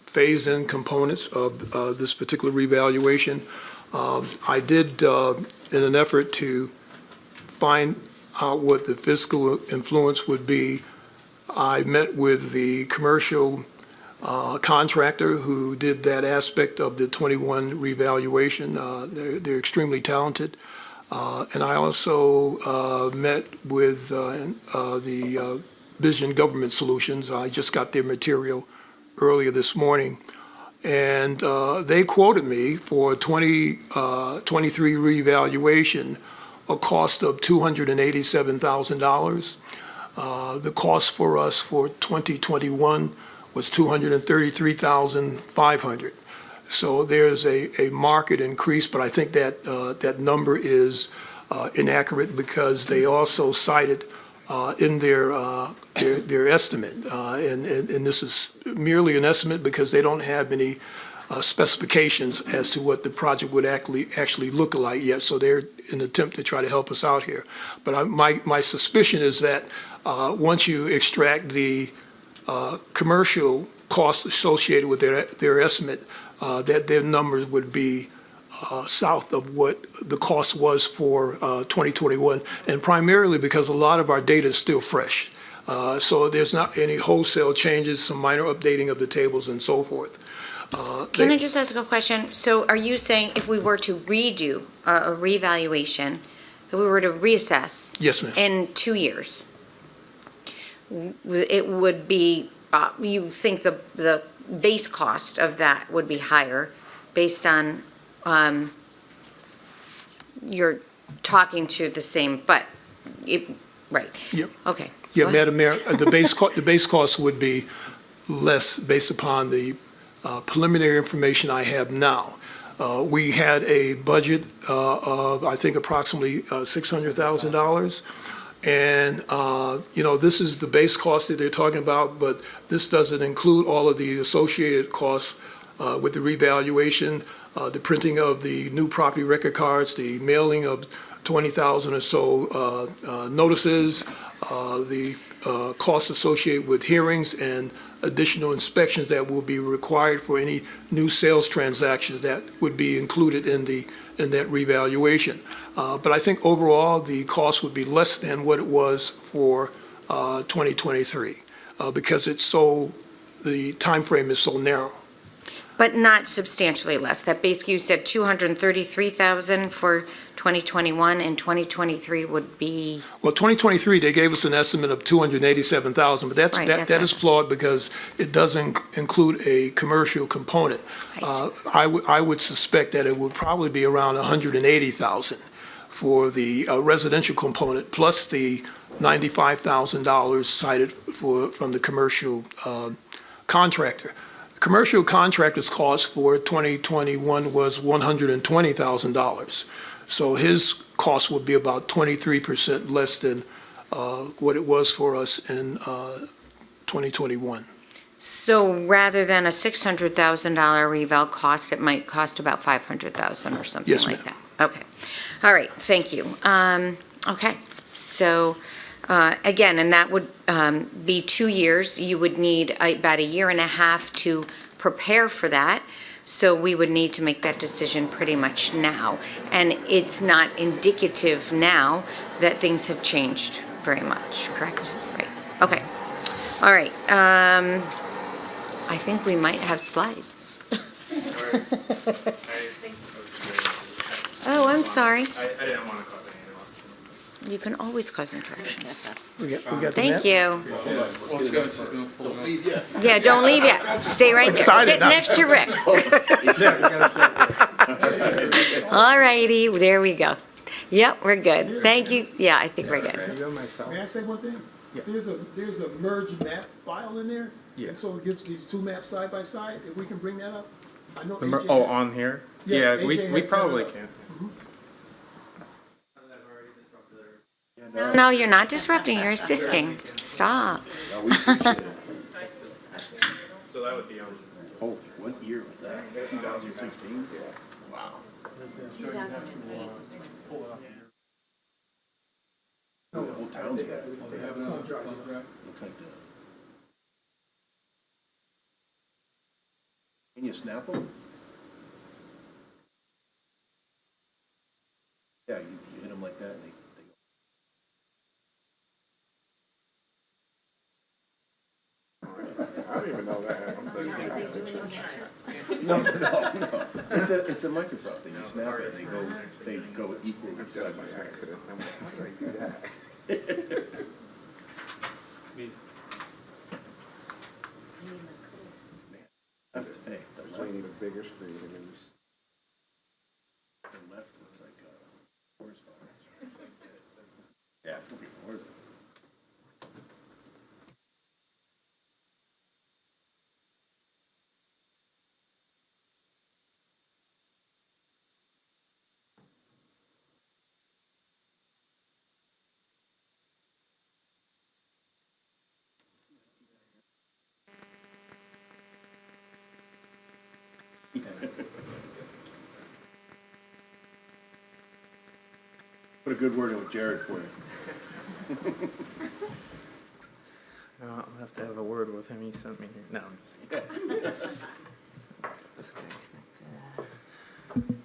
phase-in components of this particular revaluation. I did, in an effort to find out what the fiscal influence would be, I met with the commercial contractor who did that aspect of the 21 revaluation. They're extremely talented. And I also met with the Vision Government Solutions. I just got their material earlier this morning. And they quoted me for 23 revaluation a cost of $287,000. The cost for us for 2021 was $233,500. So there's a market increase, but I think that that number is inaccurate because they also cited in their estimate, and this is merely an estimate because they don't have any specifications as to what the project would actually look like yet. So they're in an attempt to try to help us out here. But my suspicion is that once you extract the commercial costs associated with their estimate, that their numbers would be south of what the cost was for 2021, and primarily because a lot of our data is still fresh. So there's not any wholesale changes, some minor updating of the tables and so forth. Can I just ask a question? So are you saying if we were to redo a revaluation, if we were to reassess Yes, ma'am. in 2 years, it would be, you think the base cost of that would be higher based on, you're talking to the same, but, right? Yep. Okay. Yeah, Go ahead. Madam Mayor, the base cost would be less based upon the preliminary information I have now. We had a budget of, I think, approximately $600,000. And, this is the base cost that they're talking about, but this doesn't include all of the associated costs with the revaluation, the printing of the new property record cards, the mailing of 20,000 or so notices, the costs associated with hearings and additional inspections that will be required for any new sales transactions that would be included in that revaluation. But I think overall, the cost would be less than what it was for 2023 because the time frame is so narrow. But not substantially less. That basically, you said 233,000 for 2021, and 2023 would be? Well, 2023, they gave us an estimate of 287,000, but that right. is flawed because it doesn't include a commercial component. I would suspect that it would probably be around 180,000 for the residential component, plus the $95,000 cited from the commercial contractor. Commercial contractor's cost for 2021 was $120,000. So his cost would be about 23% less than what it was for us in 2021. So rather than a $600,000 reval cost, it might cost about $500,000 or something Yes, like ma'am. that? Okay. All right, thank you. Okay, so again, and that would be 2 years. You would need about a year and a half to prepare for that. So we would need to make that decision pretty much now. And it's not indicative now that things have changed very much, correct? Right, okay. All right, I think we might have slides. Oh, I'm sorry. I didn't want to cause any interruption. You can always cause interruptions. We got the map? Thank you. Let's go, she's gonna pull it up. Yeah, don't leave yet. Stay right there. Excited Sit now. next to Rick. All righty, there we go. Yep, we're good. Thank you. Yeah, I think we're good. May I say one thing? There's a merged map file in there. Yeah. And so it gives these two maps side by side, if we can bring that up. I know Remember, AJ oh, on here? Yes, Yeah, AJ we has set it probably up. can. No, you're not disrupting, you're assisting. Stop. So that would be on. Oh, what year was that? 2016? Wow. The whole town's got it. Looks like that. Can you snap them? Yeah, you hit them like that and they I don't even know that happened. No. It's a Microsoft thing. You snap it, they go equally side by side. Accident. I'm like, how did I do that? Left, hey, the So you left, need a bigger screen and then you. the left looks like a forest fire. Yeah, 44. Put a good word in with Jared for you. I'll have to have a word with him. He sent me here. No, I'm just kidding. This guy connected.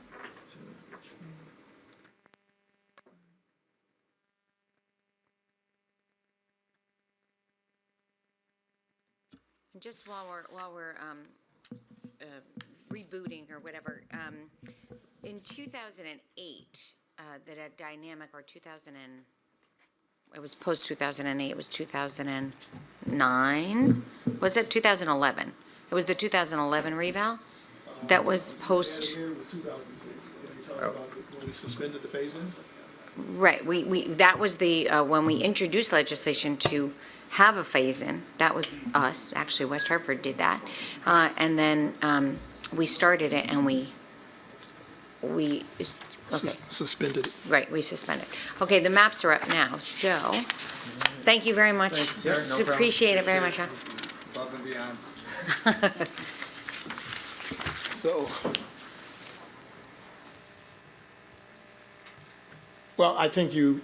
Just while we're rebooting or whatever, in 2008, the dynamic, or 2000 and, it was post 2008, it was 2009? Was it 2011? It was the 2011 reval? That was post, Here was 2006. You talking about when we suspended the phase-in? right, that was the, when we introduced legislation to have a phase-in, that was us, actually West Hartford did that. And then we started it and we, okay, Suspended it. right, we suspended. Okay, the maps are up now, so, thank you very much. Thanks, Sarah, no problem. Appreciate it very much, huh? Above and beyond. So, well, I think you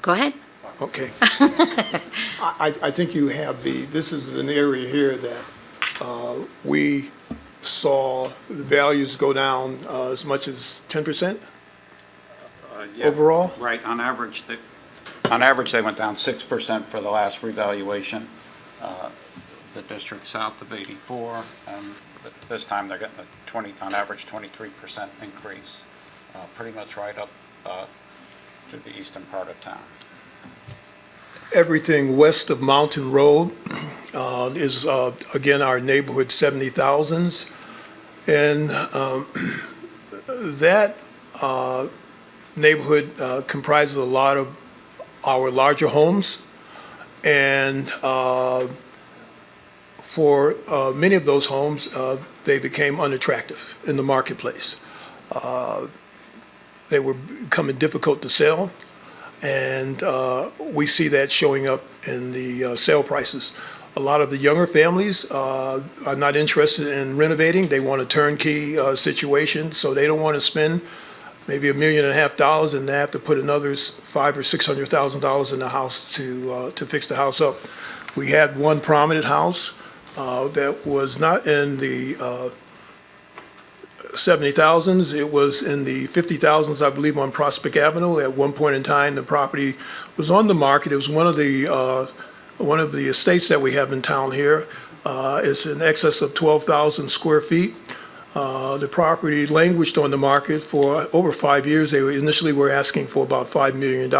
Go ahead. okay. I think you have this is an area here that we saw the values go down as much as 10% overall? Right, on average, they went down 6% for the last revaluation. The district south of 84, and this time they're getting on average, 23% increase, pretty much right up to the eastern part of town. Everything west of Mountain Road is, again, our neighborhood 70,000s. And that neighborhood comprises a lot of our larger homes. And for many of those homes, they became unattractive in the marketplace. They were becoming difficult to sell. And we see that showing up in the sale prices. A lot of the younger families are not interested in renovating. They want a turnkey situation, so they don't want to spend maybe $1.5 million and they have to put another $500,000 or $600,000 in the house to fix the house up. We had one prominent house that was not in the 70,000s. It was in the 50,000s, I believe, on Prospect Avenue. At one point in time, the property was on the market. It was one of the estates that we have in town here. It's in excess of 12,000 square feet. The property languished on the market for over 5 years. They initially were asking for about $5 million.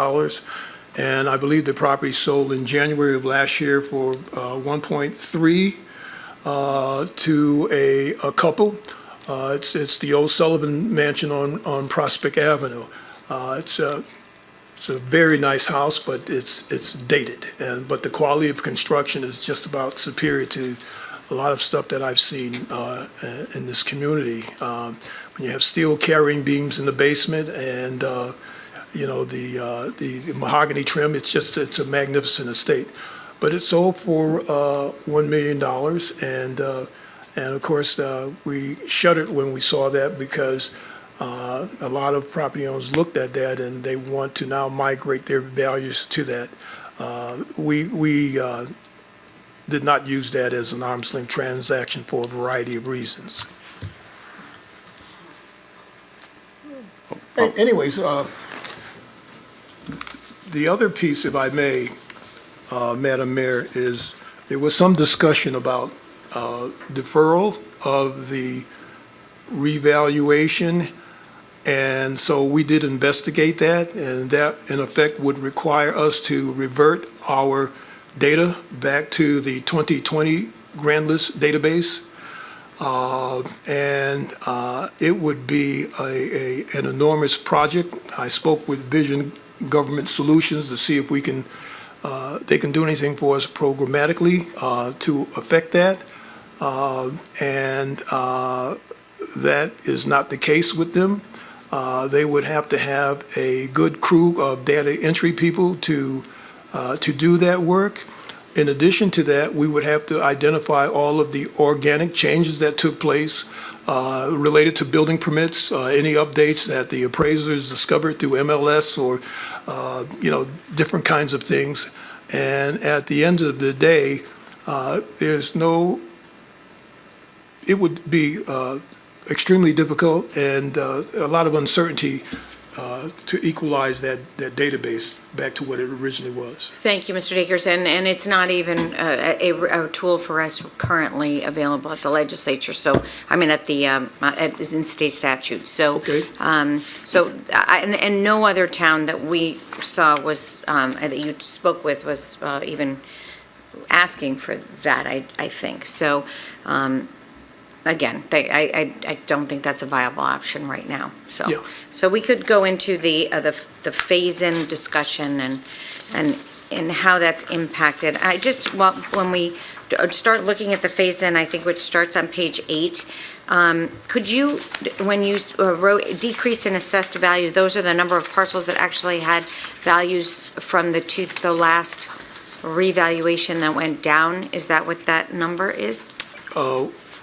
And I believe the property sold in January of last year for 1.3 to a couple. It's the old Sullivan Mansion on Prospect Avenue. It's a very nice house, but it's dated. But the quality of construction is just about superior to a lot of stuff that I've seen in this community. When you have steel carrying beams in the basement and the mahogany trim, it's a magnificent estate. But it sold for $1 million, and of course we shuddered when we saw that because a lot of property owners looked at that and they want to now migrate their values to that. We did not use that as an arm's length transaction for a variety of reasons. Anyways, the other piece, if I may, Madam Mayor, is there was some discussion about deferral of the revaluation, and so we did investigate that, and that in effect would require us to revert our data back to the 2020 grand list database. It would be an enormous project. I spoke with Vision Government Solutions to see if they can do anything for us programmatically to affect that. That is not the case with them. They would have to have a good crew of data entry people to do that work. In addition to that, we would have to identify all of the organic changes that took place related to building permits, any updates that the appraisers discovered through MLS or, different kinds of things. And at the end of the day, it would be extremely difficult and a lot of uncertainty to equalize that database back to what it originally was. Thank you, Mr. Dakers, and it's not even a tool for us currently available at the legislature, so, I mean, in state statute, so. Okay. And no other town that we saw was, that you spoke with was even asking for that, I think, so, again, I don't think that's a viable option right now, so. Yeah. So we could go into the phase-in discussion and how that's impacted. When we start looking at the phase-in, I think which starts on page 8, could you, when you wrote decrease in assessed value, those are the number of parcels that actually had values from the last revaluation that went down? Is that what that number is?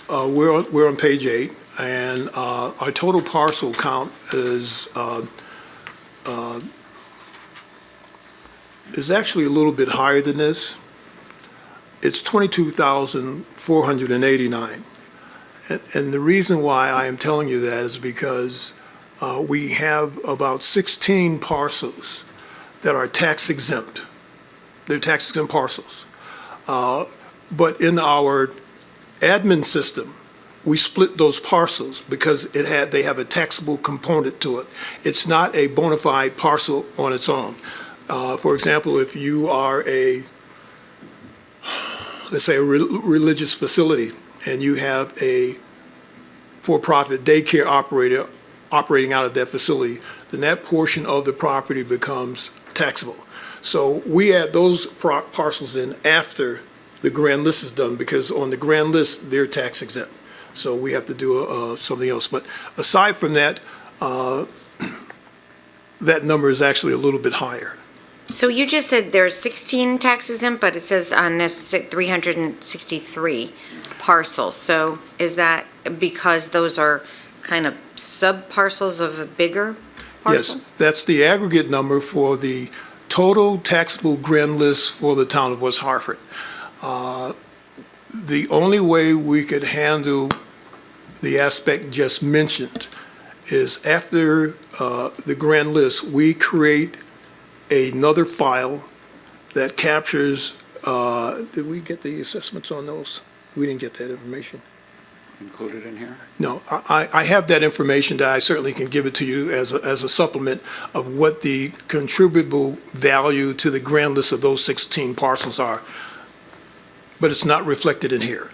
We're on page 8, and our total parcel count is actually a little bit higher than this. It's 22,489. And the reason why I am telling you that is because we have about 16 parcels that are tax exempt. They're tax exempt parcels. But in our admin system, we split those parcels because they have a taxable component to it. It's not a bona fide parcel on its own. For example, if you are let's say a religious facility and you have a for-profit daycare operator operating out of that facility, then that portion of the property becomes taxable. So we add those parcels in after the grand list is done, because on the grand list, they're tax exempt. So we have to do something else. But aside from that, that number is actually a little bit higher. So you just said there's 16 tax exempt, but it says on this 363 parcels. So is that because those are kind of sub-parcels of a bigger parcel? Yes, that's the aggregate number for the total taxable grand list for the town of West Hartford. The only way we could handle the aspect just mentioned is after the grand list, we create another file that captures, did we get the assessments on those? We didn't get that information. Included in here? No, I have that information that I certainly can give it to you as a supplement of what the contributable value to the grand list of those 16 parcels are, but it's not reflected in here.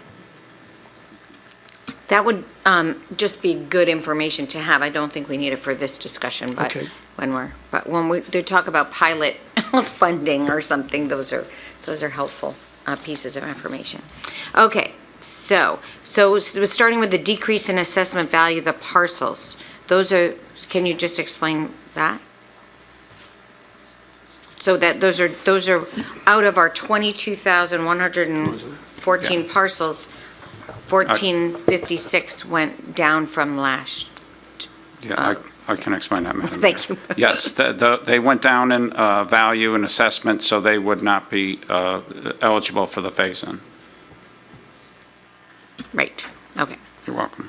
That would just be good information to have. I don't think we need it for this discussion, but Okay. when we do talk about pilot funding or something, those are helpful pieces of information. Okay, so starting with the decrease in assessment value, the parcels, can you just explain that? So that those are out of our 22,114 parcels, 1456 went down from last. Yeah, I can explain that, Madam Thank Mayor. you. Yes, they went down in value and assessment, so they would not be eligible for the phase-in. Right, okay. You're welcome.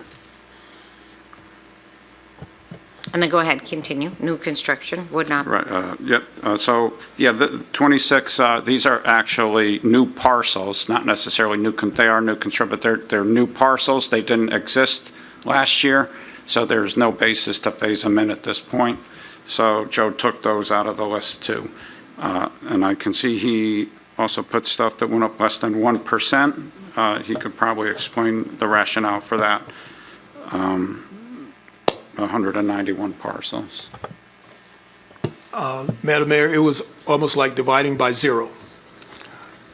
And then go ahead, continue. New construction would not. Right, yep, so, yeah, the 26, these are actually new parcels, not necessarily they are new construction, but they're new parcels. They didn't exist last year, so there's no basis to phase them in at this point. So Joe took those out of the list too. And I can see he also put stuff that went up less than 1%. He could probably explain the rationale for that. 191 parcels. Madam Mayor, it was almost like dividing by zero.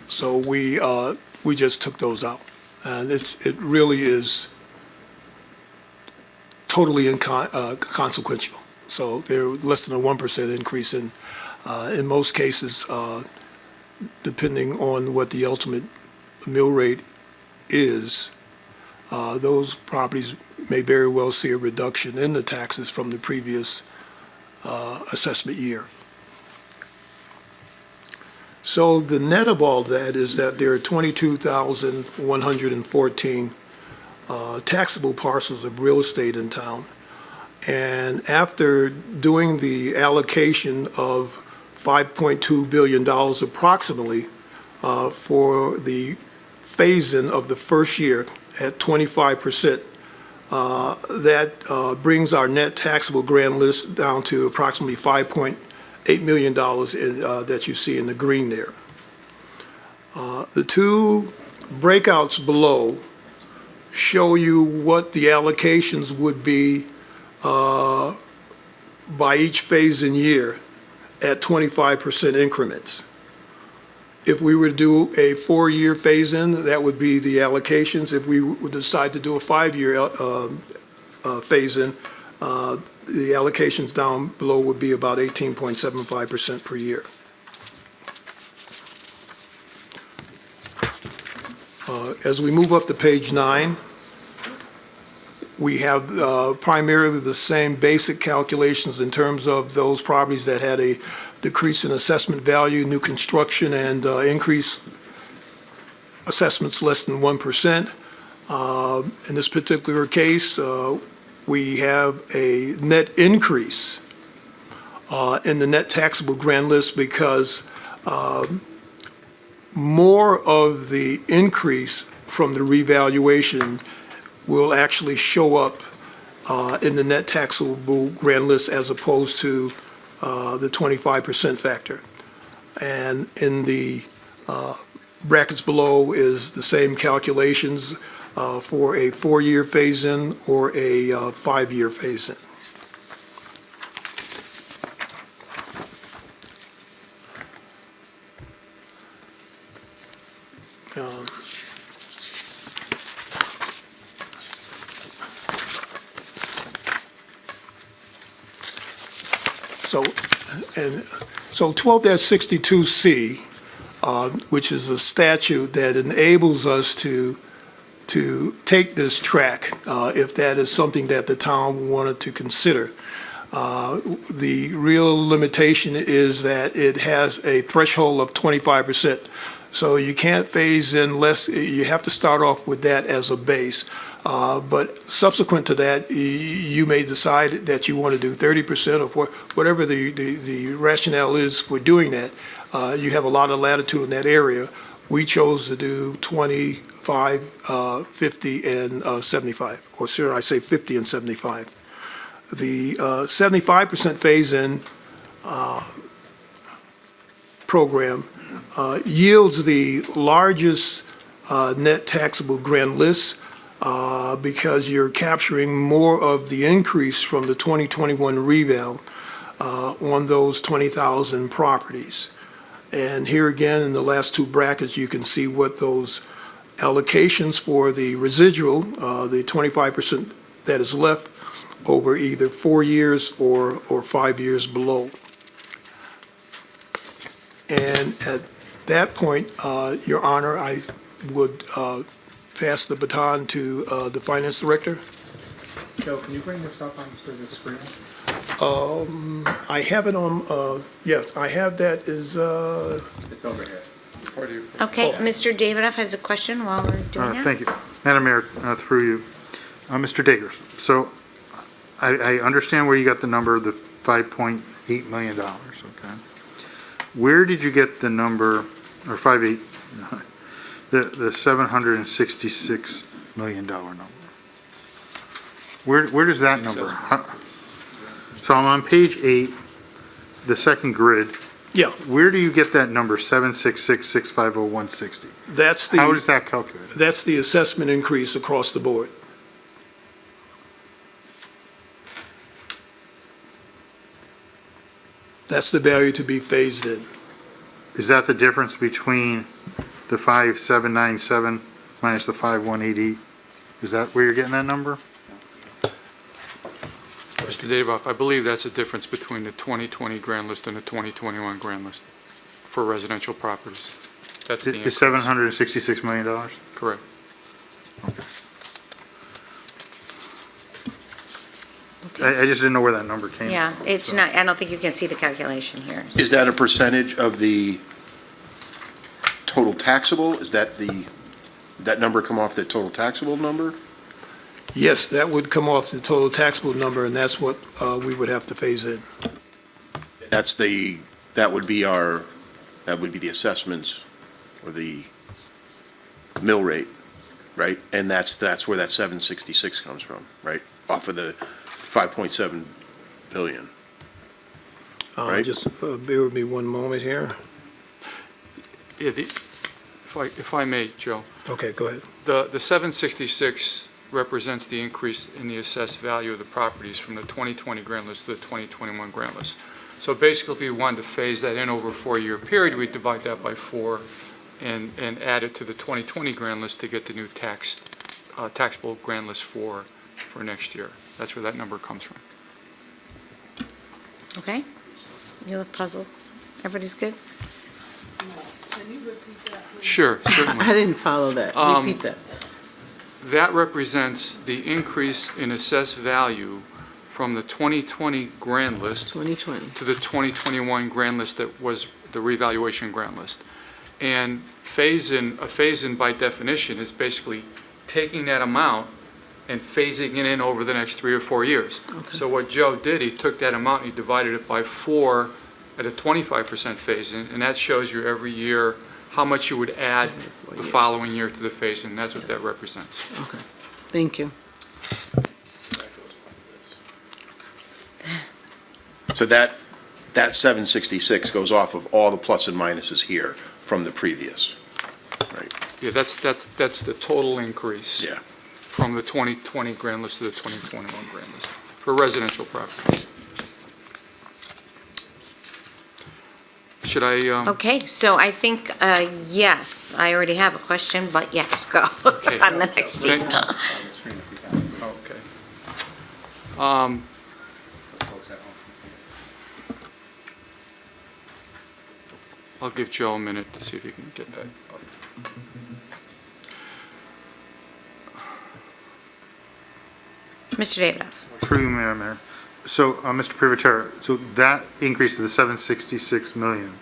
So we just took those out. And it really is totally inconsequential. So they're less than a 1% increase in most cases, depending on what the ultimate mill rate is, those properties may very well see a reduction in the taxes from the previous assessment year. So the net of all that is that there are 22,114 taxable parcels of real estate in town. And after doing the allocation of $5.2 billion approximately for the phase-in of the first year at 25%, that brings our net taxable grand list down to approximately $5.8 million that you see in the green there. The two breakouts below show you what the allocations would be by each phase-in year at 25% increments. If we were to do a 4-year phase-in, that would be the allocations. If we would decide to do a 5-year phase-in, the allocations down below would be about 18.75% per year. As we move up to page 9, we have primarily the same basic calculations in terms of those properties that had a decrease in assessment value, new construction, and increased assessments less than 1%. In this particular case, we have a net increase in the net taxable grand list because more of the increase from the revaluation will actually show up in the net taxable grand list as opposed to the 25% factor. And in the brackets below is the same calculations for a 4-year phase-in or a 5-year phase-in. So 12-62C, which is a statute that enables us to take this track, if that is something that the town wanted to consider. The real limitation is that it has a threshold of 25% So you can't phase in less, you have to start off with that as a base. But subsequent to that, you may decide that you want to do 30% of whatever the rationale is for doing that. You have a lot of latitude in that area. We chose to do 25, 50, and 75, or should I say 50 and 75. The 75% phase-in program yields the largest net taxable grand list because you're capturing more of the increase from the 2021 reval on those 20,000 properties. And here again, in the last two brackets, you can see what those allocations for the residual, the 25% that is left over either 4 years or 5 years below. And at that point, Your Honor, I would pass the baton to the Finance Director. Joe, can you bring this up onto the screen? I have it on, yes, I have that is, It's over here. Okay, Mr. Davidoff has a question while we're doing that. Thank you. Madam Mayor, through you. Mr. Diggers, so I understand where you got the number, the $5.8 million, okay? Where did you get the number, or 5.8, the $766 million number? Where does that number? So I'm on page 8, the second grid. yeah, Where do you get that number, 766,650,160? that's How is the, that calculated? that's the assessment increase across the board. That's the value to be phased in. Is that the difference between the 5,797 minus the 5,180? Is that where you're getting that number? Mr. Davidoff, I believe that's the difference between the 2020 grand list and the 2021 grand list for residential properties. That's the The increase. $766 million? Correct. I just didn't know where that number came from. Yeah, it's so. not, I don't think you can see the calculation here. Is that a percentage of the total taxable? Is that that number come off the total taxable number? Yes, that would come off the total taxable number, and that's what we would have to phase in. That would be the assessments or the mill rate, right? And that's where that 766 comes from, right? Off of the 5.7 billion. Right. Just bear with me one moment here. Yeah, if I may, Joe, Okay, go ahead. the 766 represents the increase in the assessed value of the properties from the 2020 grand list to the 2021 grand list. So basically, if we wanted to phase that in over a 4-year period, we'd divide that by 4 and add it to the 2020 grand list to get the new taxable grand list for next year. That's where that number comes from. Okay? You look puzzled. Everybody's good? Sure, certainly. I didn't follow that. Repeat that. That represents the increase in assessed value from the 2020 grand list 2020. to the 2021 grand list that was the revaluation grand list. And a phase-in by definition is basically taking that amount and phasing it in over the next 3 or 4 years. Okay. So what Joe did, he took that amount and he divided it by 4 at a 25% phase-in, and that shows you every year how much you would add the following year to the phase-in. That's what that represents. Okay. Thank you. So that 766 goes off of all the plus and minuses here from the previous, right? Yeah, that's the total increase. Yeah. From the 2020 grand list to the 2021 grand list for residential property. Should I, Okay, so I think, yes, I already have a question, but yes, go Okay. on the next sheet. Okay. I'll give Joe a minute to see if he can get that up. Mr. Davidoff. Through you, Madam Mayor. So, Mr. Privatera, so that increase of the 766 million,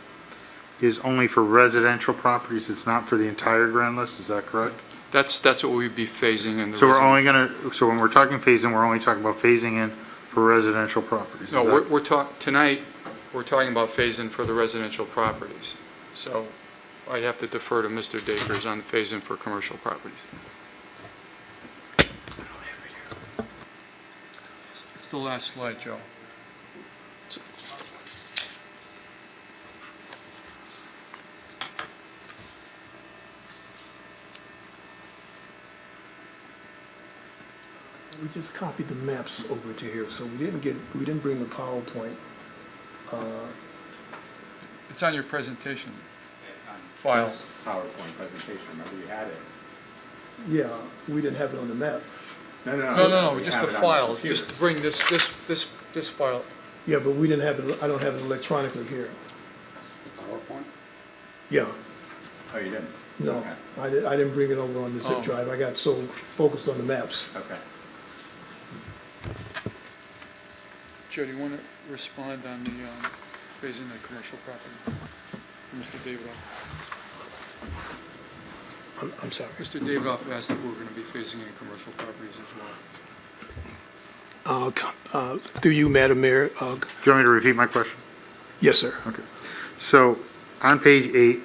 is only for residential properties, it's not for the entire grand list, is that correct? That's what we'd be phasing in the. So we're only residential. gonna, so when we're talking phasing, we're only talking about phasing in for residential properties? No, is that- tonight, we're talking about phasing for the residential properties. So I have to defer to Mr. Dakers on phasing for commercial properties. It's the last slide, Joe. We just copied the maps over to here, so we didn't bring the PowerPoint. It's on your presentation file. PowerPoint presentation, remember you had it? Yeah, we didn't have it on the map. No, just the file. Just bring this file. Yeah, but we didn't have it, I don't have it electronically here. PowerPoint? Yeah, Oh, you didn't? no, Okay. I didn't bring it over on the zip Oh. drive. I got so focused on the maps. Okay. Joe, do you want to respond on the phasing the commercial property? Mr. Davidoff. I'm sorry. Mr. Davidoff asked if we were going to be phasing in commercial properties as well. Through you, Madam Mayor, Do you want me to repeat my question? yes, sir. So on page 8,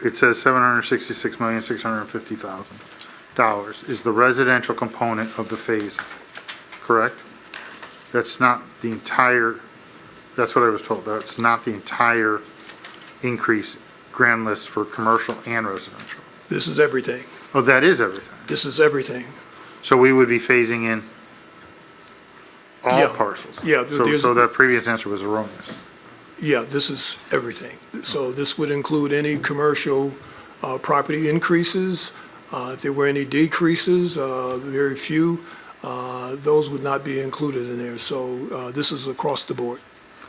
it says $766,650,000 is the residential component of the phase, correct? That's not the entire, that's what I was told, that's not the entire increase grand list for commercial and residential. This is everything. Oh, that is everything. This is everything. So we would be phasing in all Yeah. parcels? Yeah, there's- So that previous answer was erroneous? Yeah, this is everything. So this would include any commercial property increases. If there were any decreases, very few, those would not be included in there. So this is across the board.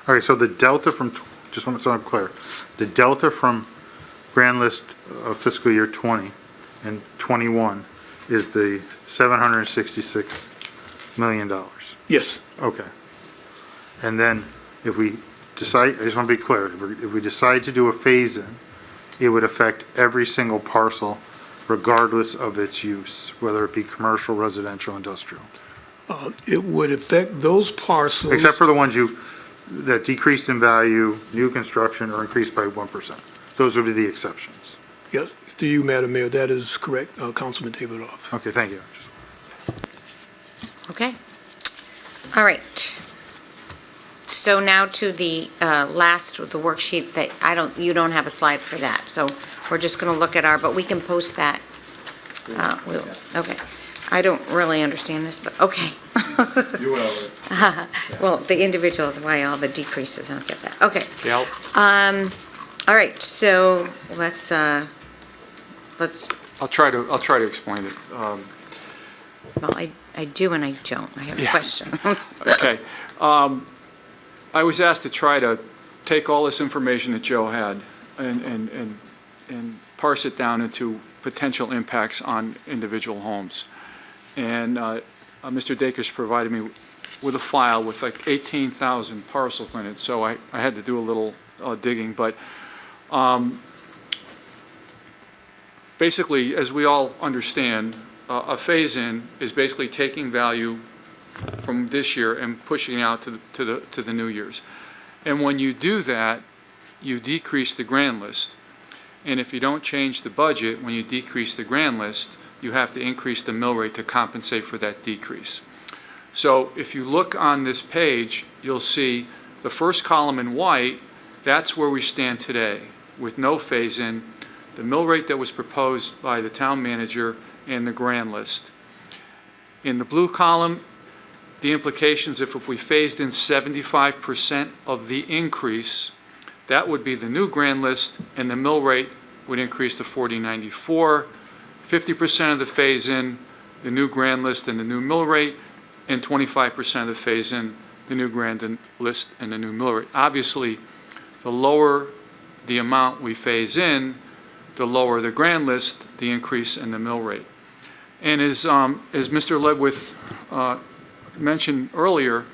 All right, so the delta from, just want to, so I'm clear, the delta from grand list of fiscal year 20 and 21 is the $766 million? Yes, Okay. And then if we decide, I just want to be clear, if we decide to do a phase-in, it would affect every single parcel regardless of its use, whether it be commercial, residential, industrial, it would affect those parcels. except for the ones that decreased in value, new construction, or increased by 1%. Those would be the exceptions. Yes, to you, Madam Mayor, that is correct, Councilman Davidoff. Okay, thank you. Okay. All right. So now to the the worksheet that you don't have a slide for that. So we're just going to look at but we can post that. Okay. I don't really understand this, but okay. You went over it. Well, the individuals, why all the decreases, I don't get that. Okay. Yep. All right, so let's, I'll try to explain it. well, I do and I don't. I have Yeah. questions. Okay. I was asked to try to take all this information that Joe had and parse it down into potential impacts on individual homes. And Mr. Dakers provided me with a file with like 18,000 parcels in it, so I had to do a little digging. But basically, as we all understand, a phase-in is basically taking value from this year and pushing it out to the new years. And when you do that, you decrease the grand list. And if you don't change the budget, when you decrease the grand list, you have to increase the mill rate to compensate for that decrease. So if you look on this page, you'll see the first column in white, that's where we stand today, with no phase-in, the mill rate that was proposed by the town manager and the grand list. In the blue column, the implications, if we phased in 75% of the increase, that would be the new grand list, and the mill rate would increase to 40.94. 50% of the phase-in, the new grand list and the new mill rate, and 25% of the phase-in, the new grand list and the new mill rate. Obviously, the lower the amount we phase in, the lower the grand list, the increase in the mill rate. And as Mr. Ledwith mentioned earlier,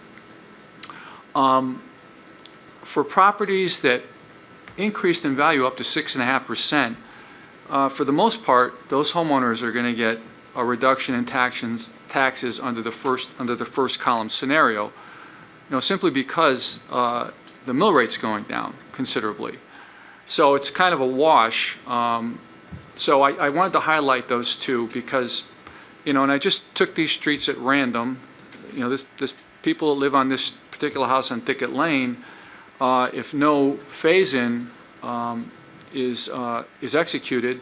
for properties that increased in value up to 6.5%, for the most part, those homeowners are going to get a reduction in taxes under the first column scenario, simply because the mill rate's going down considerably. So it's kind of a wash. So I wanted to highlight those two because, and I just took these streets at random. This people that live on this particular house on Thicket Lane, if no phase-in is executed,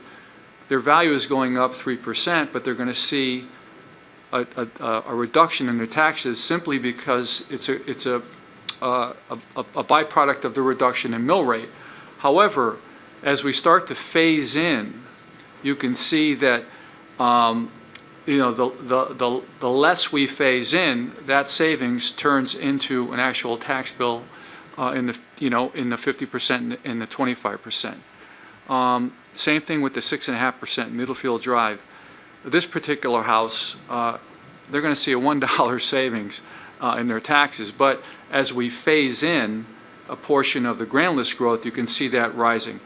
their value is going up 3%, but they're going to see a reduction in their taxes simply because it's a byproduct of the reduction in mill rate. However, as we start to phase in, you can see that the less we phase in, that savings turns into an actual tax bill in the 50% and the 25%. Same thing with the 6.5% Middlefield Drive. This particular house, they're going to see a $1 savings in their taxes, but as we phase in a portion of the grand list growth, you can see that rising.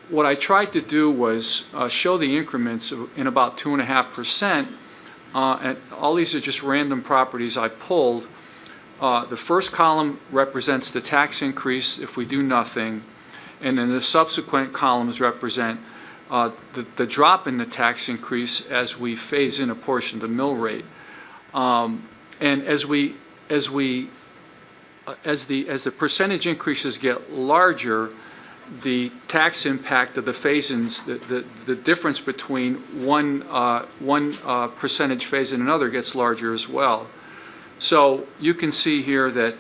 What I tried to do was show the increments in about 2.5%, and all these are just random properties I pulled. The first column represents the tax increase if we do nothing, and then the subsequent columns represent the drop in the tax increase as we phase in a portion of the mill rate. And as the percentage increases get larger, the tax impact of the phase-ins, the difference between one percentage phase-in and another gets larger as well. So you can see here that,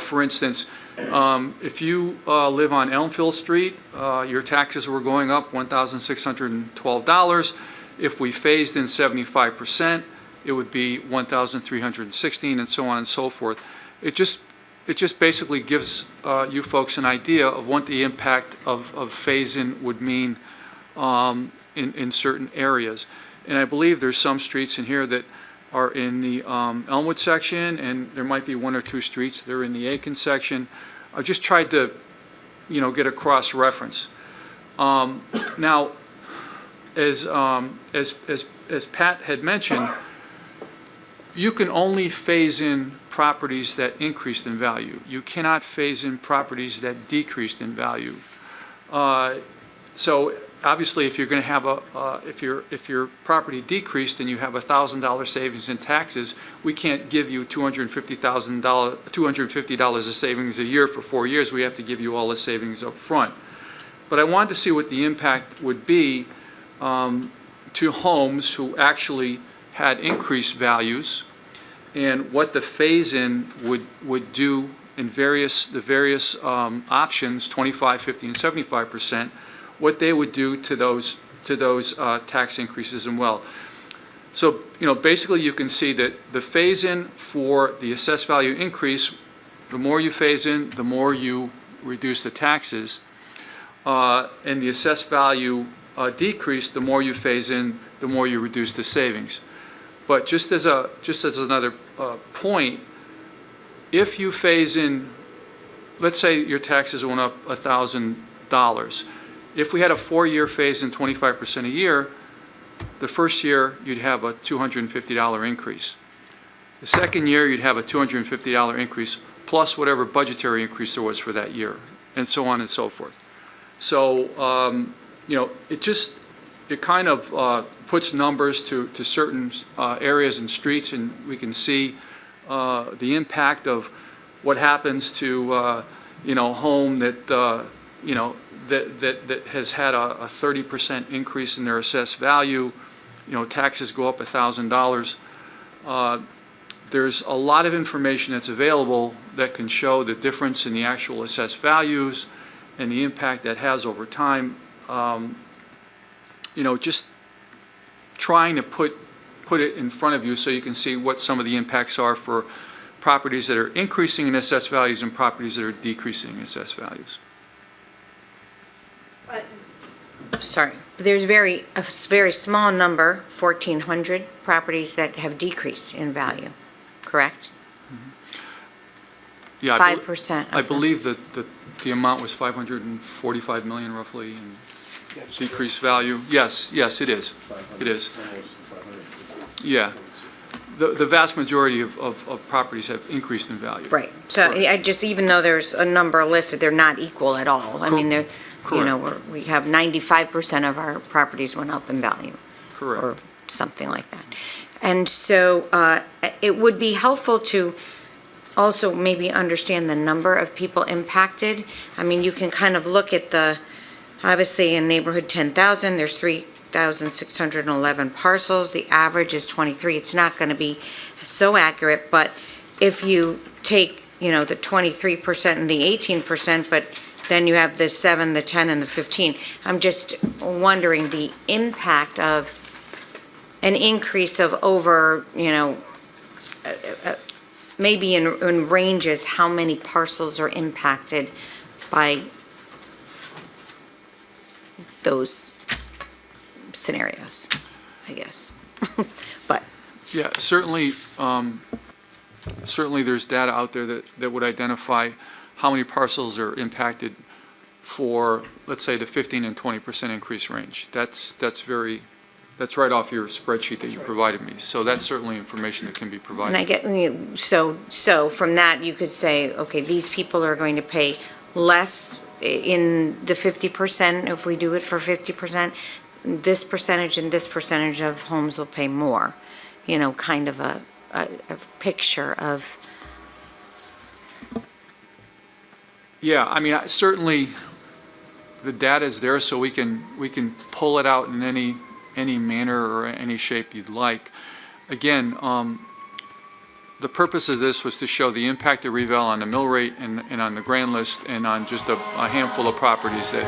for instance, if you live on Elmfield Street, your taxes were going up $1,612. If we phased in 75%, it would be $1,316, and so on and so forth. It just basically gives you folks an idea of what the impact of phase-in would mean in certain areas. And I believe there's some streets in here that are in the Elmwood section, and there might be one or two streets that are in the Aiken section. I just tried to, get a cross-reference. Now, as Pat had mentioned, you can only phase in properties that increased in value. You cannot phase in properties that decreased in value. So obviously, if you're going to have if your property decreased and you have $1,000 savings in taxes, we can't give you $250 of savings a year for 4 years. We have to give you all the savings up front. But I wanted to see what the impact would be to homes who actually had increased values, and what the phase-in would do in the various options, 25, 50, and 75%, what they would do to those tax increases as well. So, basically you can see that the phase-in for the assessed value increase, the more you phase in, the more you reduce the taxes, and the assessed value decrease, the more you phase in, the more you reduce the savings. But just as another point, if you phase in, let's say your taxes went up $1,000. If we had a 4-year phase in 25% a year, the first year you'd have a $250 increase. The second year you'd have a $250 increase plus whatever budgetary increase there was for that year, and so on and so forth. So it kind of puts numbers to certain areas and streets, and we can see the impact of what happens to a home that that has had a 30% increase in their assessed value. Taxes go up $1,000. There's a lot of information that's available that can show the difference in the actual assessed values and the impact that has over time. Just trying to put it in front of you so you can see what some of the impacts are for properties that are increasing in assessed values and properties that are decreasing in assessed values. Sorry, there's a very small number, 1,400 properties that have decreased in value, correct? Yeah, 5%. I believe that the amount was 545 million roughly in decreased value. Yes, it is. It is. Yeah. The vast majority of properties have increased in value. Right. So I just, even though there's a number listed, they're not equal at all. I mean, they're, you know, we have 95% of our properties went up in value. Correct. Or something like that. And so it would be helpful to also maybe understand the number of people impacted. I mean, you can kind of look at obviously in neighborhood 10,000, there's 3,611 parcels. The average is 23. It's not going to be so accurate, but if you take, you know, the 23% and the 18%, but then you have the 7, the 10, and the 15. I'm just wondering the impact of an increase of over, you know, maybe in ranges, how many parcels are impacted by those scenarios, I guess. But Yeah, certainly, certainly there's data out there that would identify how many parcels are impacted for, let's say, the 15 and 20% increase range. That's right off your spreadsheet that you provided me. So that's certainly information that can be provided. and I get, so from that, you could say, okay, these people are going to pay less in the 50%, if we do it for 50%, this percentage and this percentage of homes will pay more, you know, kind of a picture of. Yeah, I mean, certainly the data is there, so we can pull it out in any manner or any shape you'd like. Again, the purpose of this was to show the impact of reval on the mill rate and on the grand list and on just a handful of properties that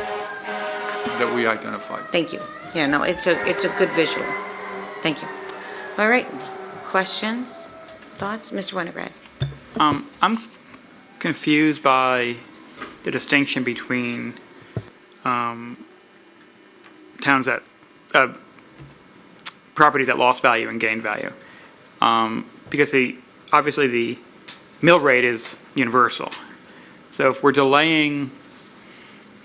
we identified. Thank you. Yeah, no, it's a good visual. Thank you. All right, questions, thoughts? Mr. Winograd? I'm confused by the distinction between towns that, properties that lost value and gained value. Because obviously the mill rate is universal. So if we're taking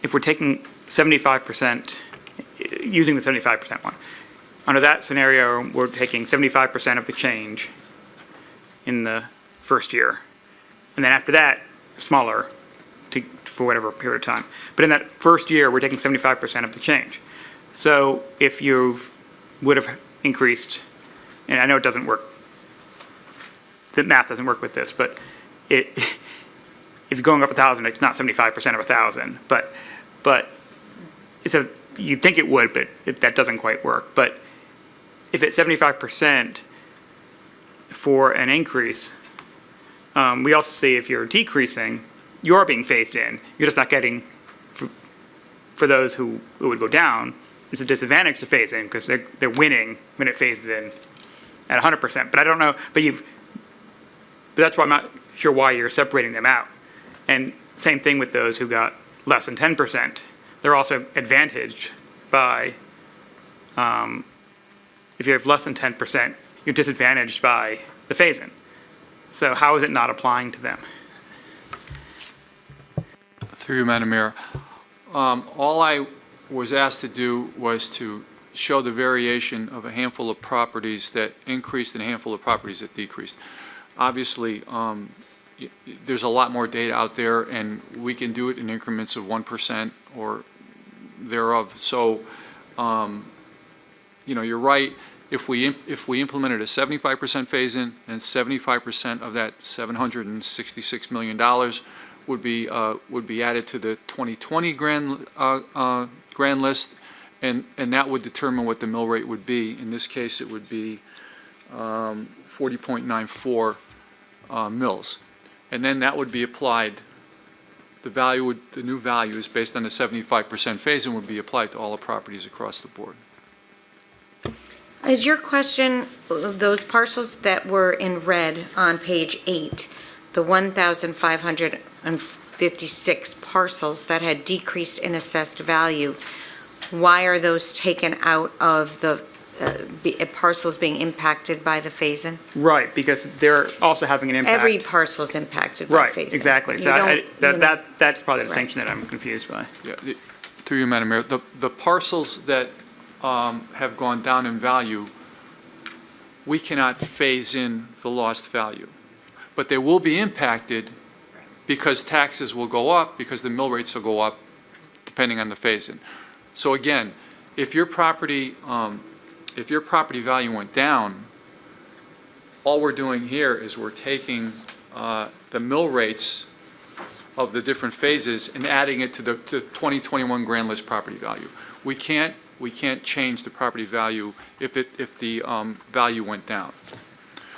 75%, using the 75% one, under that scenario, we're taking 75% of the change in the first year. And then after that, smaller for whatever period of time. But in that first year, we're taking 75% of the change. So if you would have increased, and I know it doesn't work, the math doesn't work with this, but if you're going up 1,000, it's not 75% of 1,000, but you'd think it would, but that doesn't quite work. But if it's 75% for an increase, we also see if you're decreasing, you are being phased in. You're just not getting, for those who it would go down, it's a disadvantage to phase in because they're winning when it phases in at 100%. But I don't know, but that's why I'm not sure why you're separating them out. And same thing with those who got less than 10%. They're also advantaged by, if you have less than 10%, you're disadvantaged by the phase-in. So how is it not applying to them? Through you, Madam Mayor. All I was asked to do was to show the variation of a handful of properties that increased and a handful of properties that decreased. Obviously, there's a lot more data out there, and we can do it in increments of 1% or thereof. So, you're right. If we implemented a 75% phase-in, and 75% of that $766 million would be added to the 2020 grand list, and that would determine what the mill rate would be. In this case, it would be 40.94 mills, and then that would be applied. The new value is based on the 75% phase-in would be applied to all the properties across the board. Is your question, those parcels that were in red on page 8, the 1,556 parcels that had decreased in assessed value, why are those taken out of the parcels being impacted by the phase-in? Right, because they're also having an impact. Every parcel's impacted by Right, phase-in. exactly. You So don't- that's probably the Right. distinction that I'm confused by. Yeah, through you, Madam Mayor, the parcels that have gone down in value, we cannot phase in the lost value. But they will be impacted because taxes will go up, because the mill rates will go up, depending on the phase-in. So again, if your property value went down, all we're doing here is we're taking the mill rates of the different phases and adding it to the 2021 grand list property value. We can't change the property value if the value went down.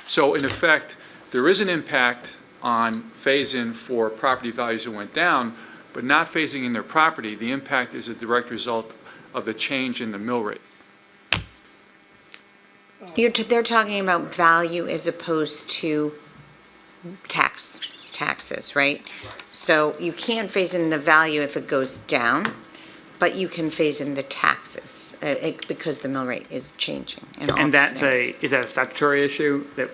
So in effect, there is an impact on phase-in for property values that went down, but not phasing in their property. The impact is a direct result of the change in the mill rate. They're talking about value as opposed to taxes, right? So you can't phase in the value if it goes down, but you can phase in the taxes because the mill rate is changing in all And the scenarios. is that a statutory issue that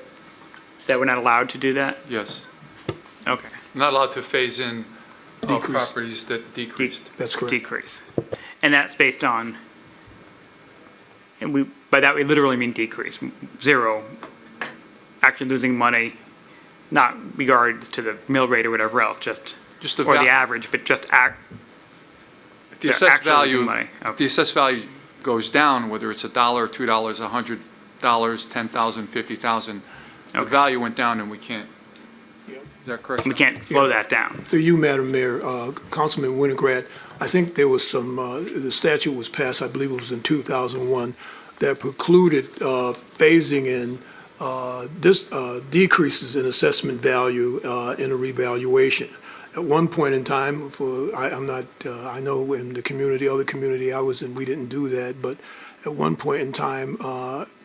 we're not allowed to do that? Yes. Okay. Not allowed to phase in Decrease. properties that decreased. That's correct. Decrease. And that's based on, and by that we literally mean decrease, zero, actually losing money, not regards to the mill rate or whatever else, just, Just the or the val- average, but just If the assessed actually losing value, money. if the assessed value goes down, whether it's $1, $2, $100, 10,000, 50,000, the Okay. value went down and we can't. Yep. Is that correct? We can't slow that down. Through you, Madam Mayor, Councilman Winograd, I think there was some, the statute was passed, I believe it was in 2001, that precluded phasing in decreases in assessment value in a revaluation. At one point in time, I know in the community, other community I was in, we didn't do that, but at one point in time,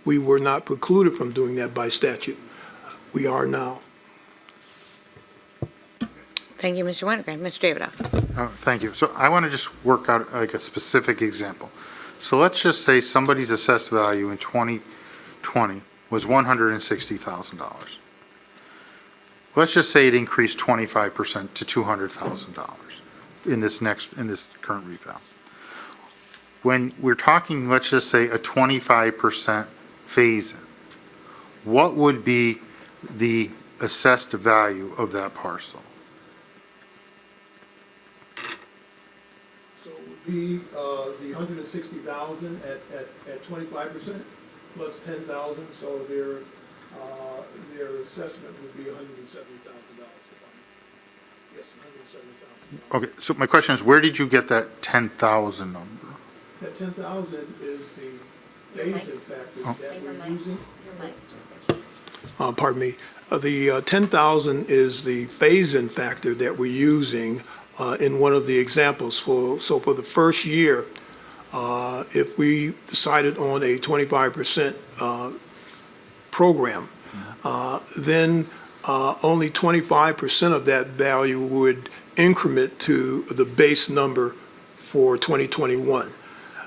we were not precluded from doing that by statute. We are now. Thank you, Mr. Winograd. Mr. Davidoff. Oh, thank you. So I want to just work out like a specific example. So let's just say somebody's assessed value in 2020 was $160,000. Let's just say it increased 25% to $200,000 in this current reval. When we're talking, let's just say a 25% phase-in, what would be the assessed value of that parcel? So it would be the 160,000 at 25% plus 10,000, so their assessment would be $170,000. Yes, $170,000. Okay, so my question is, where did you get that 10,000 number? That 10,000 is the phase-in factor that we're using. Pardon me. The 10,000 is the phase-in factor that we're using in one of the examples. So for the first year, if we decided on a 25% program, then only 25% of that value would increment to the base number for 2021.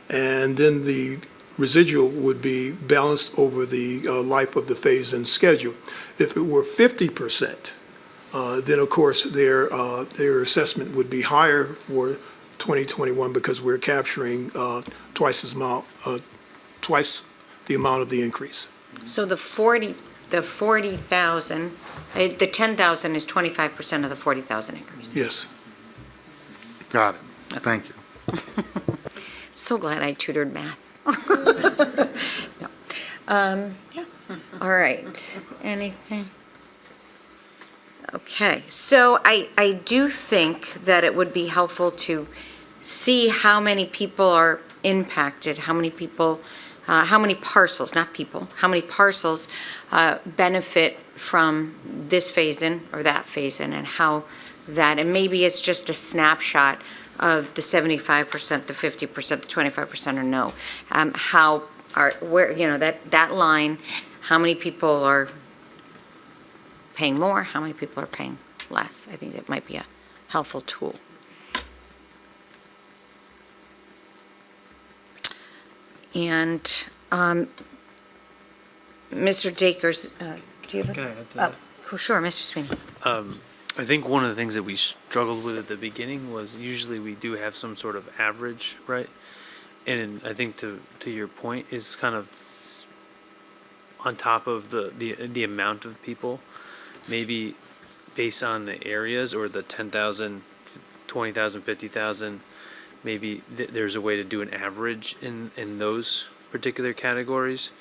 And then the residual would be balanced over the life of the phase-in schedule. If it were 50%, then of course their assessment would be higher for 2021 because we're capturing twice the amount of the increase. So the 40,000, the 10,000 is 25% of the 40,000 increase. Yes. Got it. Thank you. So glad I tutored math. No. Yeah. All right. Anything? Okay. So I do think that it would be helpful to see how many people are impacted, how many parcels, not people, how many parcels benefit from this phase-in or that phase-in, and how that, and maybe it's just a snapshot of the 75%, the 50%, the 25% or no. That line, how many people are paying more, how many people are paying less. I think that might be a helpful tool. And Mr. Dakers, do you have? Can I add to that? Sure, Mr. Sweeney. I think one of the things that we struggled with at the beginning was usually we do have some sort of average, right? And I think to your point is kind of on top of the amount of people, maybe based on the areas or the 10,000, 20,000, 50,000, maybe there's a way to do an average in those particular categories